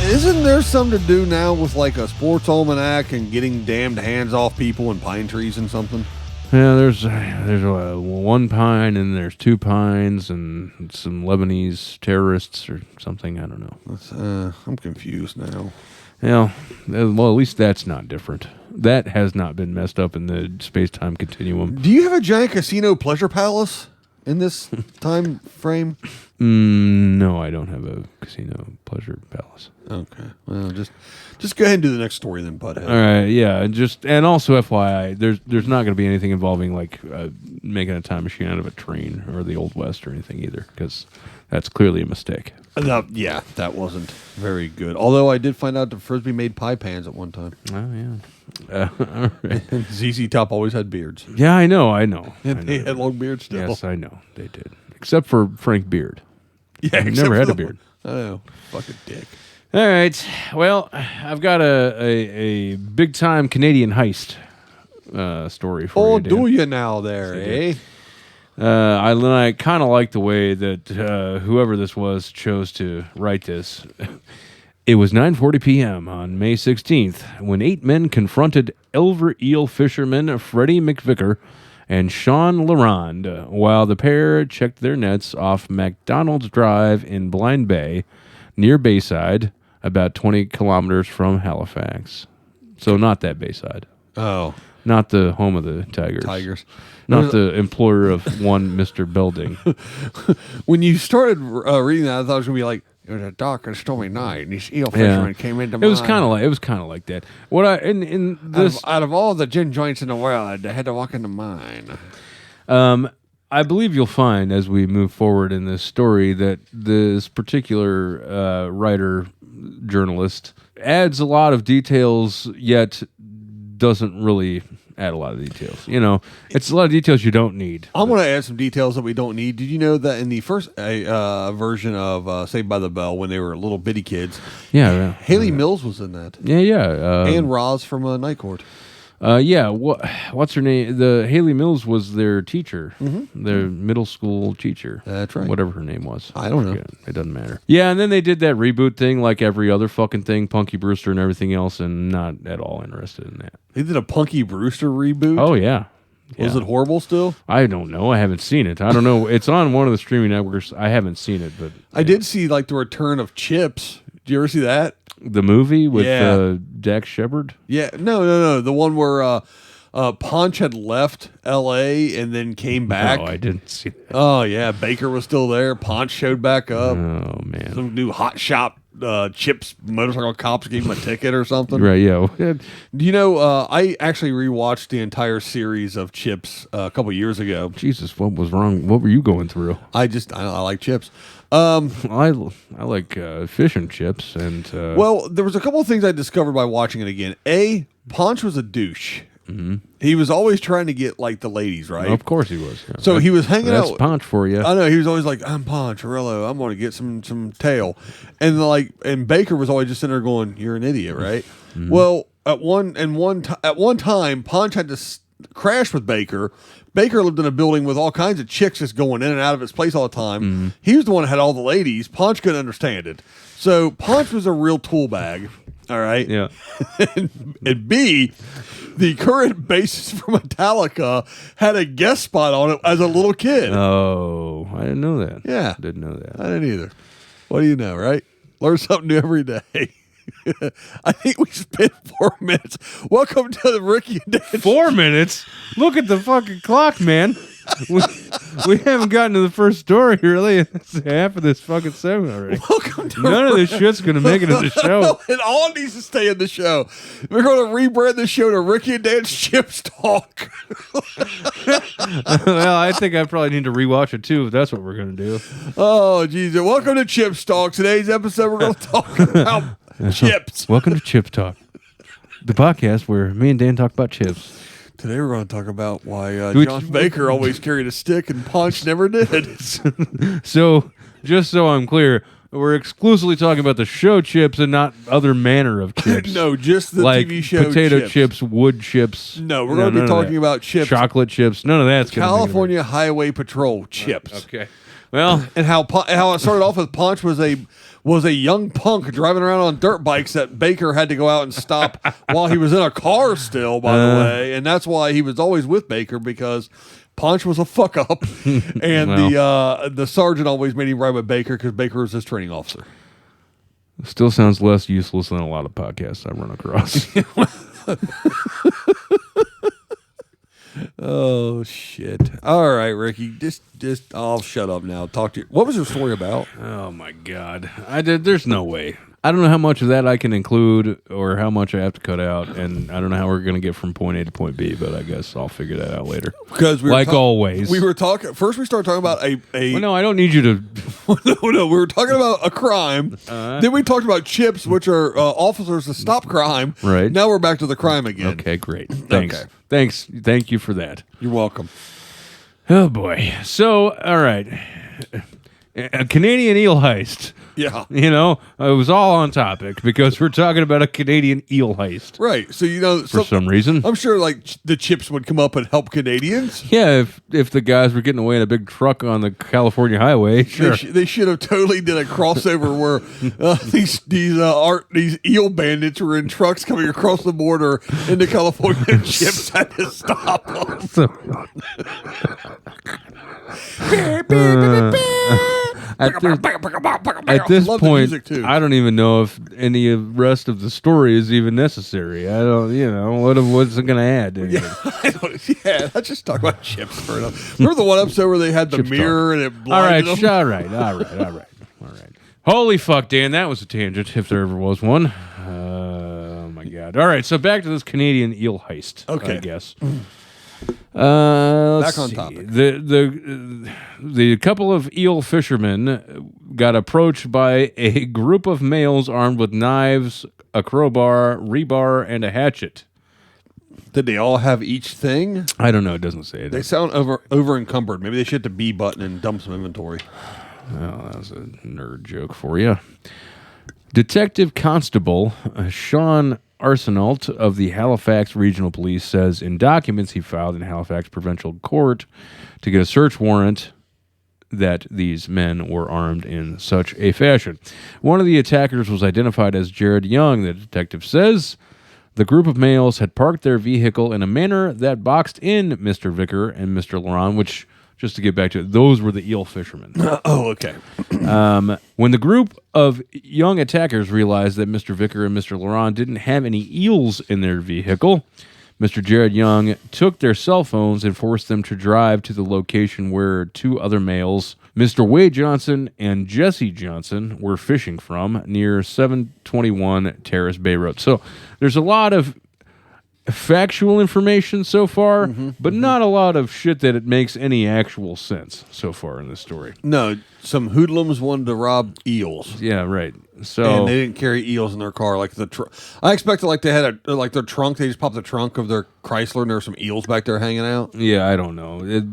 Isn't there something to do now with like a sports almanac and getting damned hands off people and pine trees and something? Yeah, there's one pine and there's two pines and some Lebanese terrorists or something. I don't know. I'm confused now. Yeah, well, at least that's not different. That has not been messed up in the space-time continuum. Do you have a giant casino pleasure palace in this time frame? No, I don't have a casino pleasure palace. Okay, well, just go ahead and do the next story then, butthead. All right, yeah, and also FYI, there's not going to be anything involving like making a time machine out of a train or the Old West or anything either, because that's clearly a mistake. No, yeah, that wasn't very good. Although I did find out that Frisbee made pie pans at one time. Oh yeah. All right. And ZZ Top always had beards. Yeah, I know. And they had long beards still. Yes, I know they did, except for Frank Beard. Yeah, He except never for had a the- beard. I know. Fucking dick. All right. Well, I've got a big time Canadian heist story for Oh, you. Dan. do you now there, eh? I kind of like the way that whoever this was chose to write this. It was 9:40 p.m. on May 16th when 8 men confronted Elver eel fisherman Freddie McVicker and Sean Larond while the pair checked their nets off McDonald's Drive in Blind Bay, near Bayside, about 20 kilometers from Halifax. So not that Bayside. Oh, Not the home of the Tigers. Tigers. Not the employer of one Mr. Belding. When you started reading that, I thought it was going to be like, it was a dark and stormy night, and these eel fishermen came into It was mine. kind of like that. What I in this Out of all the gin joints in the world, I had to walk into mine. I believe you'll find as we move forward in this story that this particular writer journalist adds a lot of details, yet doesn't really add a lot of details. You know, it's a lot of details you don't need. I'm going to add some details that we don't need. Did you know that in the first version of Saved by the Bell, when they were little bitty kids, Yeah, Haley Mills was in that, yeah. and Roz from Night Court. Yeah, what's her name? The Haley Mills was their teacher, their middle school teacher. That's right. Whatever her name was. I don't know. It doesn't matter. Yeah, and then they did that reboot thing like every other fucking thing, Punky Brewster and everything else, and not at all interested in that. They did a Punky Brewster reboot. Oh, yeah. Was Yeah. it horrible still? I don't know. I haven't seen it. I don't know. It's on one of the streaming networks. I haven't seen it, but I did see like the return of Chips. Did you ever see that? the movie with Yeah. Dax Shepard. Yeah, no. The one where Ponch had left L.A. and then came back. No, I didn't see that. Oh yeah, Baker was still there. Ponch showed back up. Oh man. Some new hot shop Chips motorcycle cops gave him a ticket or something. Right? Yeah. Do you know? I actually rewatched the entire series of Chips a couple years ago. Jesus, what was wrong? What were you going through? I like Chips. I like fish and chips and Well, there was a couple of things I discovered by watching it again. A, Ponch was a douche. He was always trying to get like the ladies, right? Of course he was. Yeah. So he was hanging That's out. Ponch for you. I know he was always like, "I'm Poncharillo. I'm going to get some tail," and Baker was always just sitting there going, "You're an idiot, right?" Well, at one time, Ponch had to crash with Baker. Baker lived in a building with all kinds of chicks just going in and out of his place all the time. He was the one that had all the ladies. Ponch couldn't understand it, so Ponch was a real tool bag. All right, Yeah. and B, the current bassist for Metallica had a guest spot on it as a little kid. Oh, I didn't know that. Yeah. Didn't know that. I didn't either. What do you know, right? Learn something new every day. I think we spent 4 minutes. Welcome to the Ricky and Dan 4 minutes? Look at the fucking clock, man. We haven't gotten to the first story, really. It's half of this fucking segment already. Welcome to None of this shit's going to make it to the show. It all needs to stay in the show. We're going to rebrand the show to Ricky and Dan's Chips Talk. Well, I think I probably need to rewatch it, too, if that's what we're going to do. Oh, Jesus. Welcome to Chips Talk. Today's episode, we're going to talk about chips. Welcome to Chip Talk, the podcast where me and Dan talk about chips. Today we're going to talk about why Which- John Baker always carried a stick and Punch never did. So, just so I'm clear, we're exclusively talking about the show chips and not other manner of chips. No, just the like TV show potato chips, wood chips. No, we're going to be talking about chips. Chocolate chips. None of that's gonna California Highway Patrol chips. Okay. Well, And how it started off with Punch was a young punk driving around on dirt bikes that Baker had to go out and stop while he was in a car still, by the way. And that's why he was always with Baker, because Punch was a fuck up. And the sergeant always made him ride with Baker because Baker was his training officer. still sounds less useless than a lot of podcasts I run across. Oh shit! All right, Ricky, just I'll shut up now. Talk to you. What was your story about? Oh my God! There's no way. I don't know how much of that I can include or how much I have to cut out, and I don't know how we're going to get from point A to point B. But I guess I'll figure that out later. Because like always, we were talking. First, we started talking about a. Well, no, I don't need you to. no, we were talking about a crime. Then we talked about chips, which are officers to stop crime. Right. Now we're back to the crime again. Okay, great. Thanks. Okay. Thanks. Thank you for that. You're welcome. Oh boy. So, all right, a Canadian eel heist. Yeah. You know, it was all on topic because we're talking about a Canadian eel heist. Right. So For some reason. I'm sure like the chips would come up and help Canadians. Yeah, if the guys were getting away in a big truck on the California highway, sure. They should have totally did a crossover where these eel bandits were in trucks coming across the border into California, and chips had to stop them. At this Love the point, music, too. I don't even know if any of the rest of the story is even necessary. I don't, what's it going to add? to anything? Yeah, let's just talk about chips for enough. Remember the one episode where they had the Chips mirror and it All right, blinded them? all right. Holy fuck, Dan, that was a tangent, if there ever was one. Oh my God. All right, so back to this Canadian eel heist. Okay. I guess. Let's Back on see. topic. The couple of eel fishermen got approached by a group of males armed with knives, a crowbar, rebar, and a hatchet. Did they all have each thing? I don't know. It doesn't say it. They sound over encumbered. Maybe they should hit the B button and dump some inventory. Well, that was a nerd joke for you. Detective Constable Sean Arsenault of the Halifax Regional Police says in documents he filed in Halifax Provincial Court to get a search warrant that these men were armed in such a fashion. One of the attackers was identified as Jared Young. The detective says the group of males had parked their vehicle in a manner that boxed in Mr. Vicker and Mr. Laurent, which, just to get back to it, those were the eel fishermen. Oh, okay. When the group of young attackers realized that Mr. Vicker and Mr. Laurent didn't have any eels in their vehicle, Mr. Jared Young took their cell phones and forced them to drive to the location where two other males, Mr. Wade Johnson and Jesse Johnson, were fishing from near 721 Terrace Bay Road. So there's a lot of factual information so far, but not a lot of shit that it makes any actual sense so far in this story. No, some hoodlums wanted to rob eels. Yeah, right. And So they didn't carry eels in their car. Like I expected, like they had their trunk. They just popped the trunk of their Chrysler, and there were some eels back there hanging out. yeah, I don't know.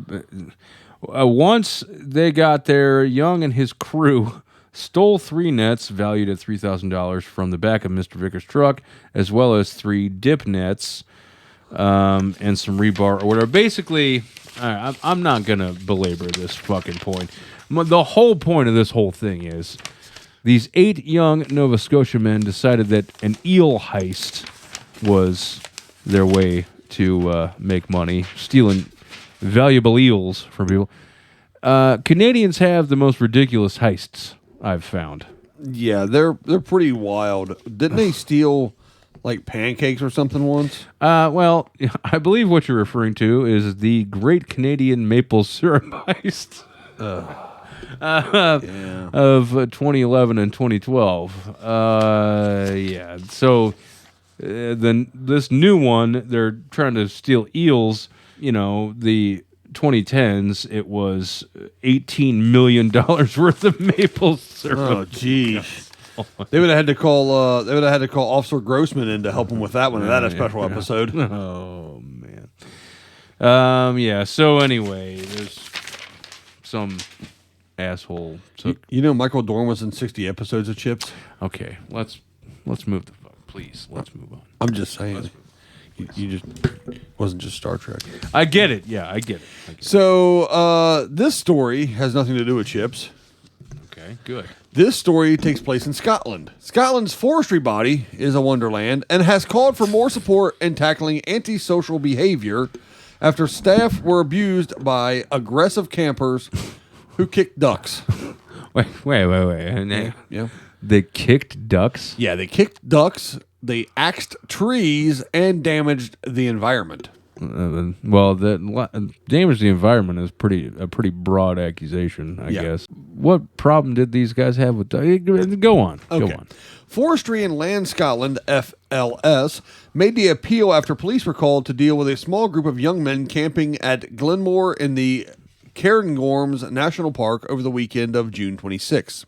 Once they got there, Young and his crew stole 3 nets valued at $3,000 from the back of Mr. Vickers' truck, as well as 3 dip nets and some rebar or whatever. Basically, I'm not going to belabor this fucking point. The whole point of this whole thing is these 8 young Nova Scotia men decided that an eel heist was their way to make money, stealing valuable eels from people. Canadians have the most ridiculous heists I've found. Yeah, they're pretty wild. Didn't they steal like pancakes or something once? Well, I believe what you're referring to is the Great Canadian Maple Syrup Heist of 2011 and 2012. Yeah, so this new one, they're trying to steal eels. You know, the 2010s, it was $18 million worth of maple syrup. Oh, geez. They would have had to call. They would have had to call Officer Grossman in to help him with that one. That a special episode. Oh man. Yeah. So anyway, there's some asshole. You know, Michael Dorn was in 60 episodes of Chips. Okay. Let's move the fuck. Please. Let's move on. I'm just saying. You just wasn't just Star Trek. I get it. Yeah, I get it. So this story has nothing to do with Chips. Okay. Good. This story takes place in Scotland. Scotland's forestry body is a wonderland and has called for more support in tackling antisocial behavior after staff were abused by aggressive campers who kicked ducks. Wait. Yeah. They kicked ducks? Yeah, they kicked ducks, they axed trees, and damaged the environment. Well, damage the environment is a pretty broad accusation, I guess. What problem did these guys have with ducks? Go on. Okay. Go on. Forestry and Land Scotland, FLS, made the appeal after police were called to deal with a small group of young men camping at Glenmore in the Cairngorms National Park over the weekend of June 26.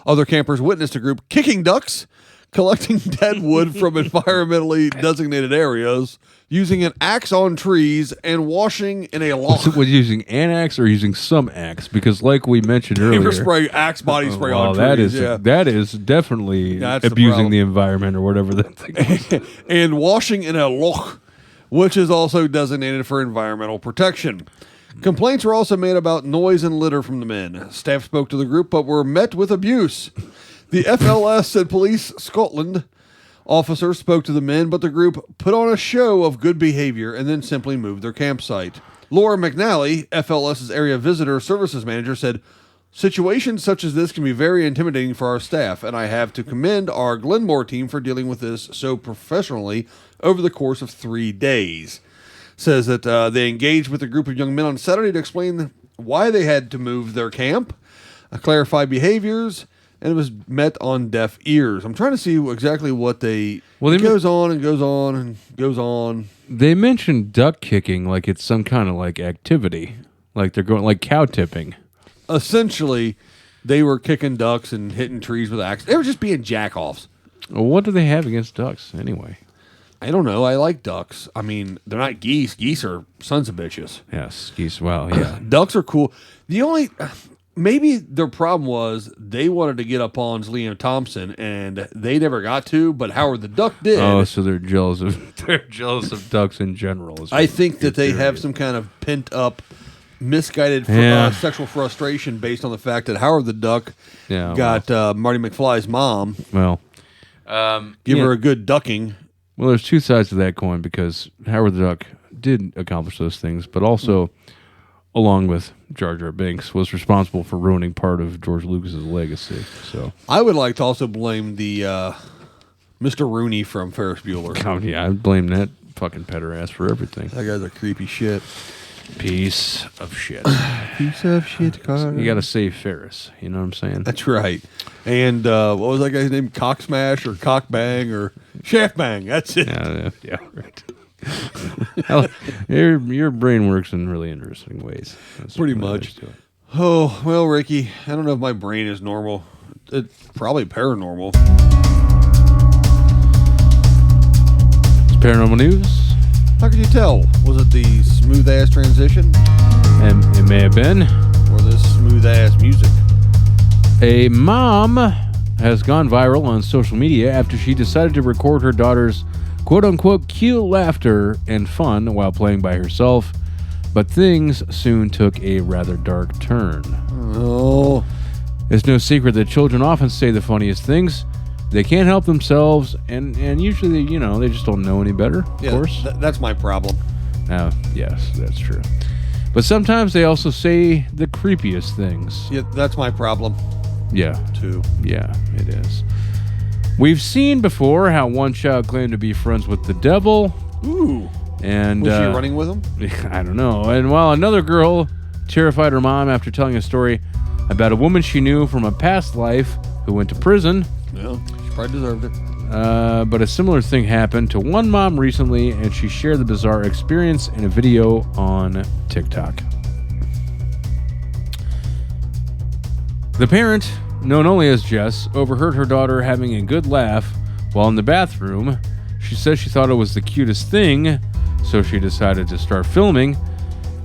Other campers witnessed a group kicking ducks, collecting dead wood from environmentally designated areas, using an axe on trees, and washing in a loch. Was using an axe or using some axe? Because, like we mentioned earlier, spray, axe body spray on trees. That is definitely abusing the environment or whatever that thing is. And washing in a loch, which is also designated for environmental protection. Complaints were also made about noise and litter from the men. Staff spoke to the group, but were met with abuse. The FLS said police Scotland officers spoke to the men, but the group put on a show of good behavior and then simply moved their campsite. Laura McNally, FLS's area visitor services manager, said, "Situations such as this can be very intimidating for our staff, and I have to commend our Glenmore team for dealing with this so professionally over the course of 3 days." Says that they engaged with a group of young men on Saturday to explain why they had to move their camp, clarify behaviors, and it was met on deaf ears. I'm trying to see exactly what it goes on and goes on and goes on. They mentioned duck kicking like it's some kind of like activity, like they're going like cow tipping. Essentially, they were kicking ducks and hitting trees with axes. They were just being jack-offs. Well, what do they have against ducks anyway? I don't know. I like ducks. I mean, they're not geese. Geese are sons of bitches. Yes, geese. Well, yeah. Ducks are cool. Maybe their problem was they wanted to get up on Liam Thompson, and they never got to, but Howard the Duck did. Oh, so they're jealous of ducks in general. I think that they have some kind of pent-up, misguided sexual frustration based on the fact that Howard the Duck got Marty McFly's mom. Well, give her a good ducking. Well, there's two sides to that coin because Howard the Duck did accomplish those things, but also, along with Jar Jar Binks, was responsible for ruining part of George Lucas's legacy. So I would like to also blame the Mr. Rooney from Ferris Bueller. Oh, yeah, I blame that fucking pederast for everything. That guy's a creepy shit. Piece of shit. Piece of shit, Carter. You got to save Ferris. You know what I'm saying? That's right. And what was that guy's name? Cock Smash or Cock Bang or Shaft Bang. That's it. Yeah, right. Your brain works in really interesting ways. That's Pretty what I much. do. Oh, well, Ricky, I don't know if my brain is normal. It's probably paranormal. It's paranormal news, How could you tell? Was it the smooth-ass transition and it may have been. or this smooth-ass music? A mom has gone viral on social media after she decided to record her daughter's quote-unquote cute laughter and fun while playing by herself, but things soon took a rather dark turn. Oh, It's no secret that children often say the funniest things. They can't help themselves, and usually, they just don't know any better, of yeah, course. that's my problem. Yes, that's true. But sometimes they also say the creepiest things. Yeah, that's my problem, Yeah, too. yeah, it is. We've seen before how one child claimed to be friends with the devil, Ooh. and Was she running with him? I don't know. And while another girl terrified her mom after telling a story about a woman she knew from a past life who went to prison. Yeah, she probably deserved it. But a similar thing happened to one mom recently, and she shared the bizarre experience in a video on TikTok. The parent, known only as Jess, overheard her daughter having a good laugh while in the bathroom. She says she thought it was the cutest thing, so she decided to start filming.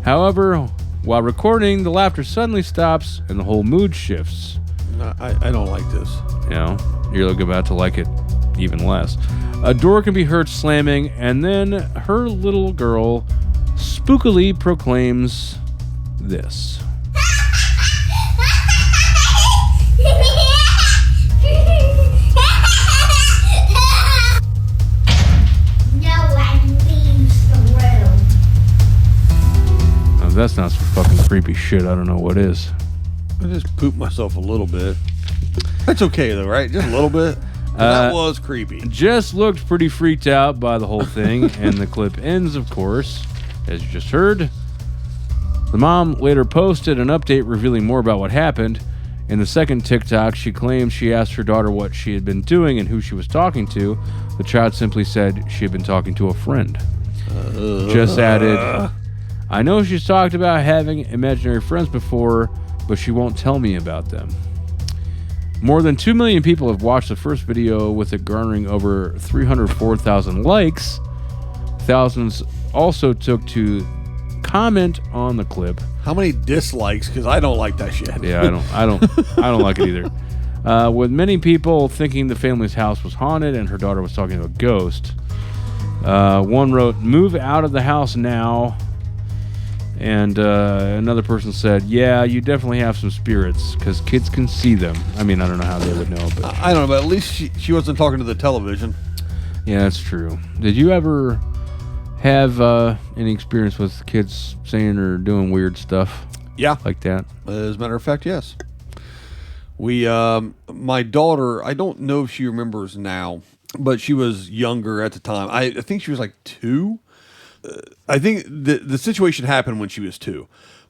However, while recording, the laughter suddenly stops and the whole mood shifts. I don't like this. You're about to like it even less. A door can be heard slamming, and then her little girl spookily proclaims this. Now, if that's not some fucking creepy shit, I don't know what is. I just pooped myself a little bit. That's okay, though, right? Just a little bit. That was creepy. Jess looked pretty freaked out by the whole thing, and the clip ends, of course, as you just heard. The mom later posted an update revealing more about what happened. In the second TikTok, she claimed she asked her daughter what she had been doing and who she was talking to. The child simply said she had been talking to a friend. Jess added, I know she's talked about having imaginary friends before, but she won't tell me about them. More than 2 million people have watched the first video, with it garnering over 304,000 likes. Thousands also took to comment on the clip. How many dislikes? Because I don't like that shit. Yeah, I don't like it either. With many people thinking the family's house was haunted and her daughter was talking to a ghost. One wrote, "Move out of the house now." And another person said, "Yeah, you definitely have some spirits because kids can see them." I mean, I don't know how they would know, but I don't know, but at least she wasn't talking to the television. yeah, that's true. Did you ever have any experience with kids saying or doing weird stuff Yeah. like that? As a matter of fact, yes. We, my daughter, I don't know if she remembers now, but she was younger at the time. I think she was like 2. I think the situation happened when she was 2.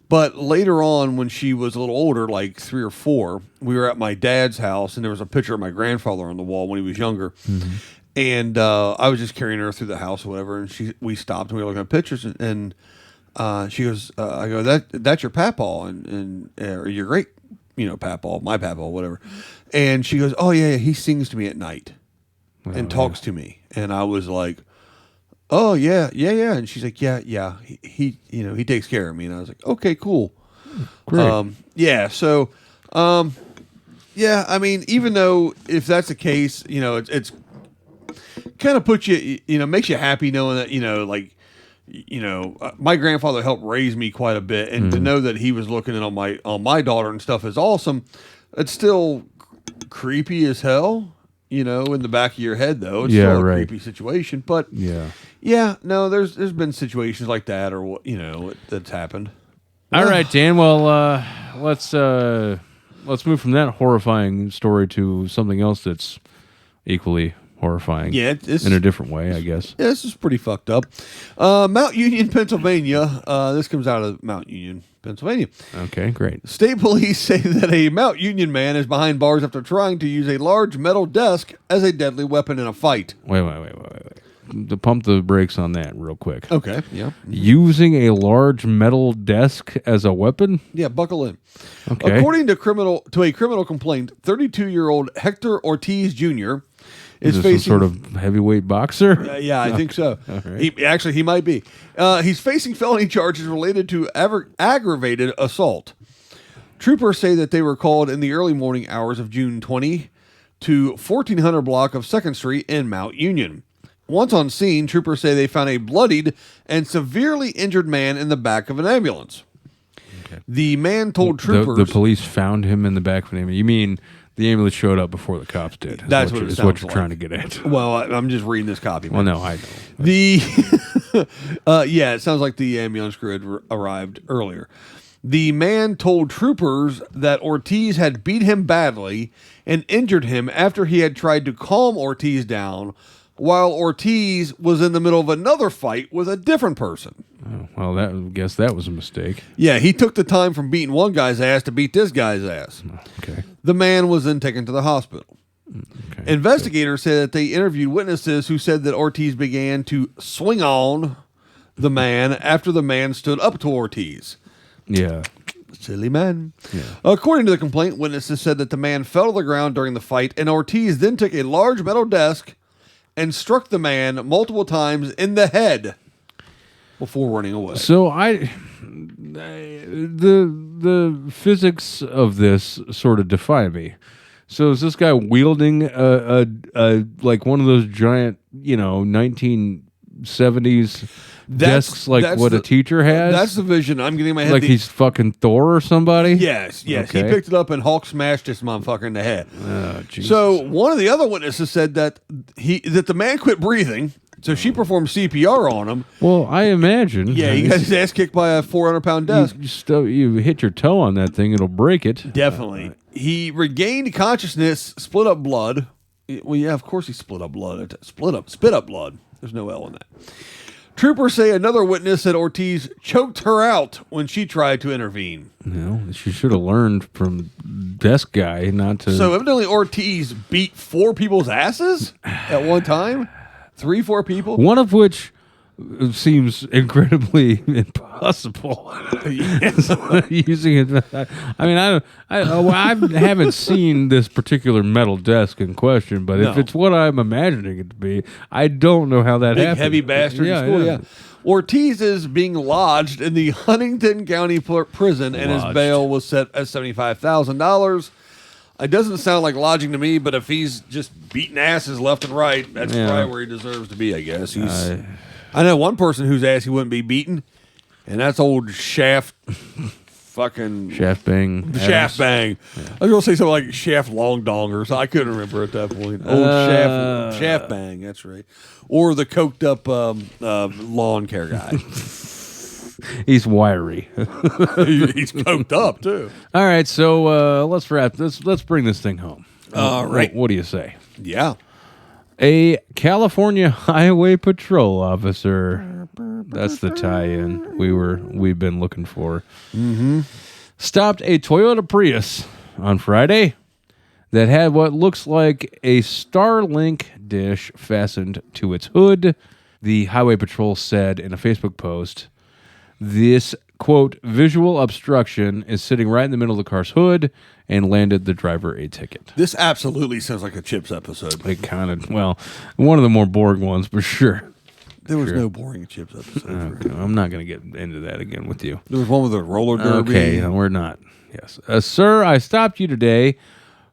But later on, when she was a little older, like 3 or 4, we were at my dad's house, and there was a picture of my grandfather on the wall when he was younger. Mm-hmm. And I was just carrying her through the house or whatever, and we stopped and we were looking at pictures, and she goes, I go, that's your papaw, and or your great, papaw, my papaw, whatever. And she goes, oh yeah, he sings to me at night and talks to me. And I was like, oh yeah. And she's like, yeah. He he takes care of me. And I was like, okay, cool. Great. Yeah. So, yeah. I mean, even though if that's the case, it's kind of puts you, makes you happy knowing that my grandfather helped raise me quite a bit, and to know that he was looking in on my daughter and stuff is awesome. It's still creepy as hell. In the back of your head, though, it's still a creepy situation. But no, there's been situations like that, or that's happened. All right, Dan. Well, let's move from that horrifying story to something else that's equally horrifying. Yeah, in a different way, I guess. Yeah, this is pretty fucked up. Mount Union, Pennsylvania. This comes out of Mount Union, Pennsylvania. Okay, great. State police say that a Mount Union man is behind bars after trying to use a large metal desk as a deadly weapon in a fight. Wait. pump the brakes on that real quick. Okay. Yeah. Using a large metal desk as a weapon? Yeah. Buckle in. Okay. According to a criminal complaint, 32-year-old Hector Ortiz Jr. is Is this facing some sort of heavyweight boxer? yeah, I think so. right. He might be. He's facing felony charges related to aggravated assault. Troopers say that they were called in the early morning hours of June 20 to 1400 block of 2nd Street in Mount Union. Once on scene, troopers say they found a bloodied and severely injured man in the back of an ambulance. Okay. The man told troopers... The police found him in the back of an ambulance. You mean the ambulance showed up before the cops did? That's what you're like. trying to get at. Well, I'm just reading this copy. Well, Man. no, I know. It sounds like the ambulance crew had arrived earlier. The man told troopers that Ortiz had beat him badly and injured him after he had tried to calm Ortiz down while Ortiz was in the middle of another fight with a different person. Oh, well, I guess that was a mistake. Yeah, he took the time from beating one guy's ass to beat this guy's ass. Okay. The man was then taken to the hospital. Okay. Investigators said that they interviewed witnesses who said that Ortiz began to swing on the man after the man stood up to Ortiz. Yeah. Silly man. Yeah. According to the complaint, witnesses said that the man fell to the ground during the fight, and Ortiz then took a large metal desk and struck the man multiple times in the head before running away. So the physics of this sort of defy me. So is this guy wielding a like one of those giant, 1970s desks like what a teacher has? That's the vision I'm getting in my head. Like he's fucking Thor or somebody? Yes. Okay. He picked it up and Hulk smashed this motherfucker in the head. Oh, Jesus. So one of the other witnesses said that the man quit breathing, so she performed CPR on him. Well, I imagine. Yeah, he got his ass kicked by a 400-pound desk. You hit your toe on that thing, it'll break it. Definitely. He regained consciousness, split up blood. Well, yeah, of course he split up blood. Spit up blood. There's no L in that. Troopers say another witness said Ortiz choked her out when she tried to intervene. She should have learned from desk guy not to. So evidently Ortiz beat 4 people's asses at one time. 4 people. One of which seems incredibly impossible. Using it. I mean, I haven't seen this particular metal desk in question, but if it's what I'm imagining it to be, I don't know how that Big happened. heavy bastard in school, yeah. Ortiz is being lodged in the Huntington County prison, and his bail was set at $75,000. It doesn't sound like lodging to me, but if he's just beating asses left and right, that's probably where he deserves to be, I guess. I know one person whose ass he wouldn't be beaten, and that's old Shaft fucking... Shaft Bang. Shaft Bang. Yeah. I was going to say something like Shaft Long Dong or something. I couldn't remember at that point. Old Shaft Bang, that's right. Or the coked up lawn care guy. He's wiry. He's coked up, too. All right, so let's wrap this. Let's bring this thing home. All right. What do you say? Yeah. A California Highway Patrol officer. That's the tie-in we've been looking for. Mm-hmm. Stopped a Toyota Prius on Friday that had what looks like a Starlink dish fastened to its hood. The Highway Patrol said in a Facebook post, this, quote, visual obstruction is sitting right in the middle of the car's hood and landed the driver a ticket. This absolutely sounds like a Chips episode. It kind of, one of the more boring ones, for sure. There was no boring Chips episode. Okay, I'm not going to get into that again with you. There was one with a roller derby. Okay, no, we're not. Yes. Sir, I stopped you today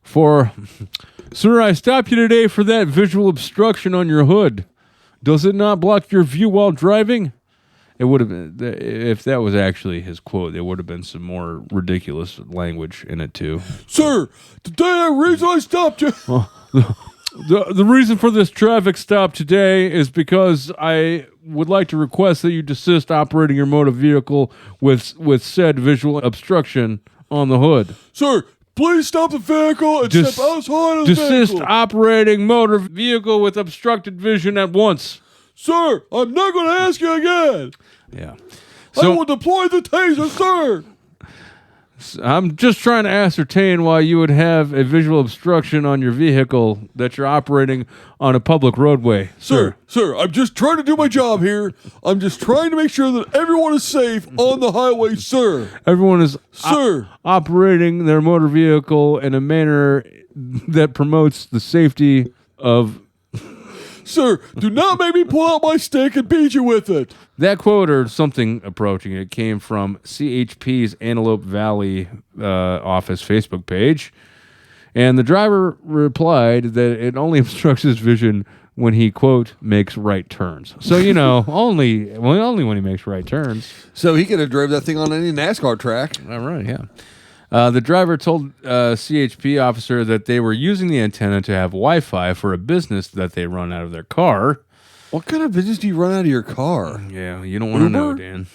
for that visual obstruction on your hood. Does it not block your view while driving? It would have been, if that was actually his quote, there would have been some more ridiculous language in it too. Sir, the reason I stopped you. The reason for this traffic stop today is because I would like to request that you desist operating your motor vehicle with said visual obstruction on the hood. Sir, please stop the vehicle and step outside of the desist vehicle. operating motor vehicle with obstructed vision at once. Sir, I'm not going to ask you again. Yeah. I will deploy the taser, sir. I'm just trying to ascertain why you would have a visual obstruction on your vehicle that you're operating on a public roadway. Sir, I'm just trying to do my job here. I'm just trying to make sure that everyone is safe on the highway, sir. Everyone is Sir. operating their motor vehicle in a manner that promotes the safety of... Sir, do not make me pull out my stick and beat you with it. That quote or something approaching it came from CHP's Antelope Valley office Facebook page. And the driver replied that it only obstructs his vision when he, quote, makes right turns. So, only when he makes right turns. So he could have drove that thing on any NASCAR track. All right, yeah. The driver told CHP officer that they were using the antenna to have Wi-Fi for a business that they run out of their car. What kind of business do you run out of your car? Yeah, you don't want to know, Dan.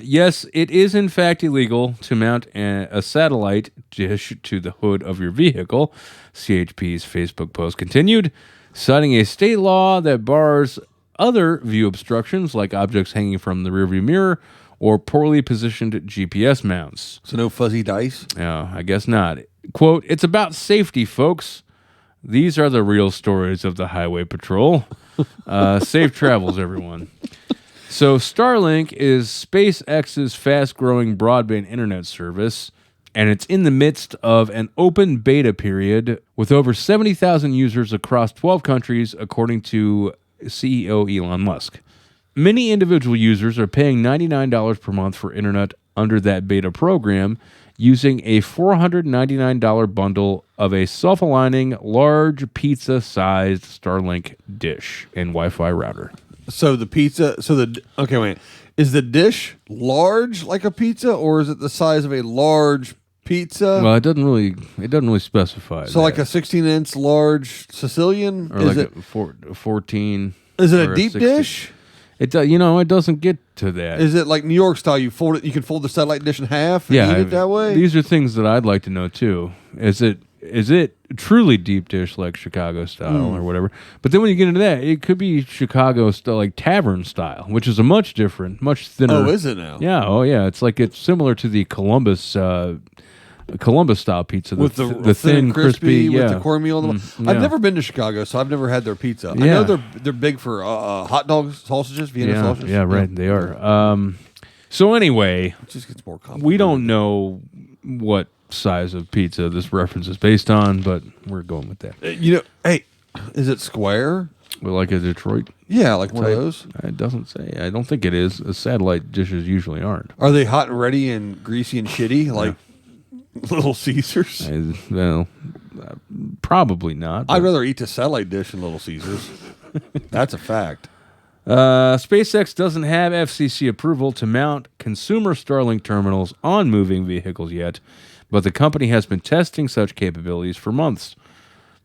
Yes, it is in fact illegal to mount a satellite dish to the hood of your vehicle, CHP's Facebook post continued, citing a state law that bars other view obstructions like objects hanging from the rearview mirror or poorly positioned GPS mounts. So no fuzzy dice? No, I guess not. Quote, it's about safety, folks. These are the real stories of the Highway Patrol. Safe travels, everyone. So Starlink is SpaceX's fast-growing broadband internet service, and it's in the midst of an open beta period with over 70,000 users across 12 countries, according to CEO Elon Musk. Many individual users are paying $99 per month for internet under that beta program, using a $499 bundle of a self-aligning, large pizza-sized Starlink dish and Wi-Fi router. So the pizza, okay, wait. Is the dish large like a pizza, or is it the size of a large pizza? Well, it doesn't really specify. So like a 16-inch large Sicilian? or Is like it, a 14. is it or a deep 16. dish? It it doesn't get to that. Is it like New York style? You fold it. You can fold the satellite dish in half and eat it that way. These are things that I'd like to know too. Is it truly deep dish like Chicago style or whatever? But then when you get into that, it could be Chicago style, like tavern style, which is a much different, much thinner. Oh, is it now? Yeah. Oh, yeah. It's similar to the Columbus style pizza With the thin, crispy, with the cornmeal. Yeah. I've never been to Chicago, so I've never had their pizza. I Yeah. know they're big for hot dogs, sausages, Vienna sausages. Yeah, right. They are. So anyway, It just gets more complicated. we don't know what size of pizza this reference is based on, but we're going with that. Hey, is it square? Well, like a Detroit Yeah, like one of type? those. It doesn't say. I don't think it is. Satellite dishes usually aren't. Are they hot and ready and greasy and shitty like Little Caesars? Probably not. I'd but- rather eat the satellite dish than Little Caesars. That's a fact. SpaceX doesn't have FCC approval to mount consumer Starlink terminals on moving vehicles yet, but the company has been testing such capabilities for months,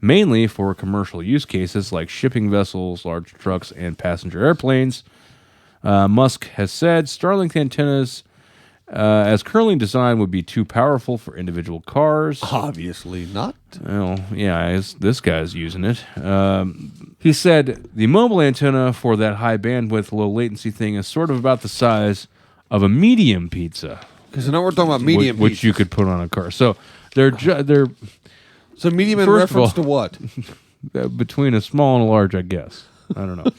mainly for commercial use cases like shipping vessels, large trucks, and passenger airplanes. Musk has said Starlink antennas, as currently designed, would be too powerful for individual cars. Obviously not. Well, yeah, this guy's using it. He said the mobile antenna for that high bandwidth, low latency thing is sort of about the size of a medium pizza, Because now we're talking about medium which pizza. you could put on a car. So they're So medium in First of reference all- to what? between a small and a large, I guess. I don't know.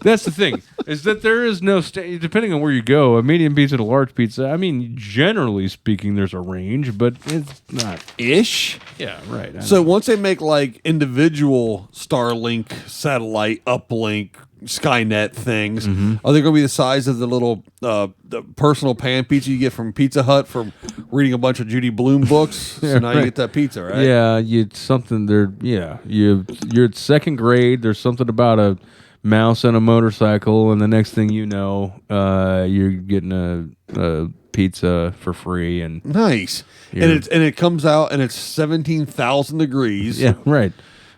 That's the thing, is that there is no depending on where you go, a medium pizza to a large pizza. I mean, generally speaking, there's a range, but it's not. Ish. Yeah, right. I So know. once they make like individual Starlink, satellite, uplink, Skynet things, are they going to be the size of the little the personal pan pizza you get from Pizza Hut from reading a bunch of Judy Blume books? So now you right. get that pizza, right? Yeah, you're at second grade. There's something about a mouse and a motorcycle, and the next thing you know, you're getting a pizza for free. And Nice. And it comes out and it's 17,000 degrees. yeah, right.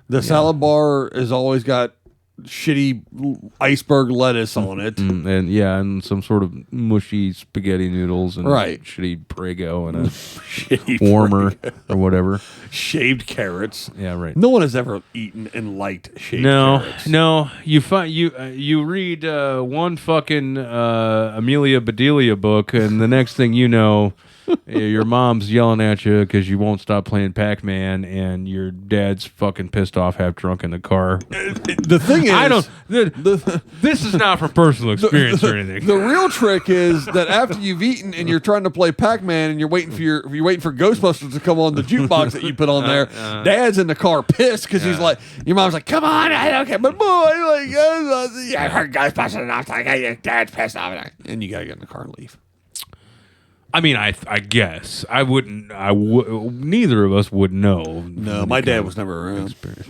The salad bar has always got shitty iceberg lettuce on it. And some sort of mushy spaghetti noodles and Right. shitty Prego and a Shitty warmer or whatever. shaved carrots. Yeah, right. No one has ever eaten and liked shaved carrots. No. You read one fucking Amelia Bedelia book, and the next thing you know, Your mom's yelling at you because you won't stop playing Pac-Man, and your dad's fucking pissed off, half drunk in the car. The thing is, I don't. This is not from personal experience or anything. The real trick is that after you've eaten and you're trying to play Pac-Man and you're waiting for Ghostbusters to come on the jukebox that you put on there. Dad's in the car pissed because he's like, your mom's like, come on, I don't care, but boy, like, I heard Ghostbusters and I was like, hey, your dad's pissed off, and you gotta get in the car and leave. I mean, I guess I wouldn't. Neither of us would know. No, my dad was never around. Experience.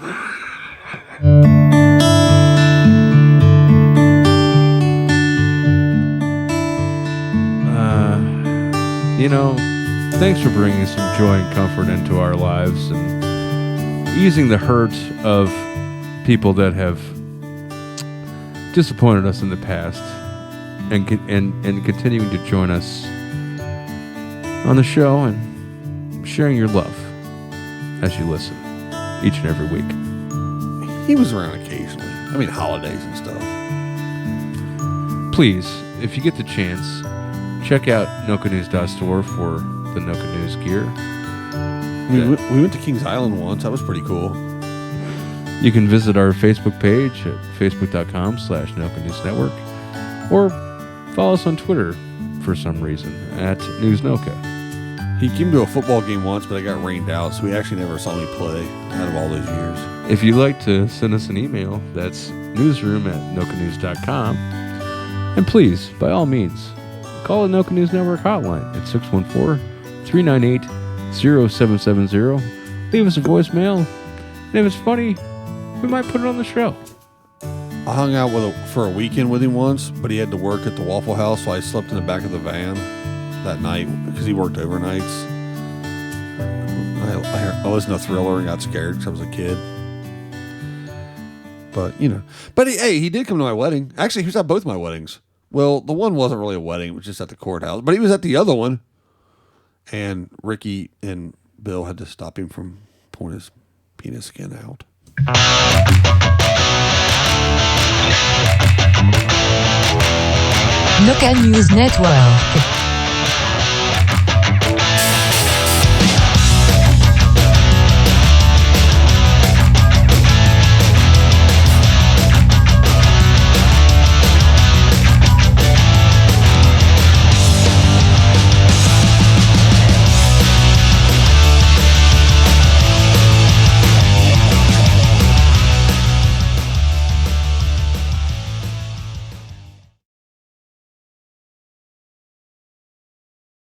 Thanks for bringing some joy and comfort into our lives and easing the hurt of people that have disappointed us in the past, and continuing to join us on the show and sharing your love as you listen each and every week. He was around occasionally. I mean, holidays and stuff. Please, if you get the chance, check out nokanews.store for the Noka News gear. We went to Kings Island once. That was pretty cool. You can visit our Facebook page at facebook.com/Noka News Network, or follow us on Twitter for some reason at NewsNoka. He came to a football game once, but I got rained out, so he actually never saw me play out of all those years. If you'd like to send us an email, that's newsroom@nokanews.com. And please, by all means, call the Noka News Network hotline at 614-398-0770. Leave us a voicemail, and if it's funny, we might put it on the show. I hung out for a weekend with him once, but he had to work at the Waffle House, so I slept in the back of the van that night because he worked overnights. I listened to Thriller and got scared because I was a kid. But, he did come to my wedding. Actually, he was at both my weddings. Well, the one wasn't really a wedding. It was just at the courthouse. But he was at the other one. And Ricky and Bill had to stop him from pulling his penis skin out. Noka News Network.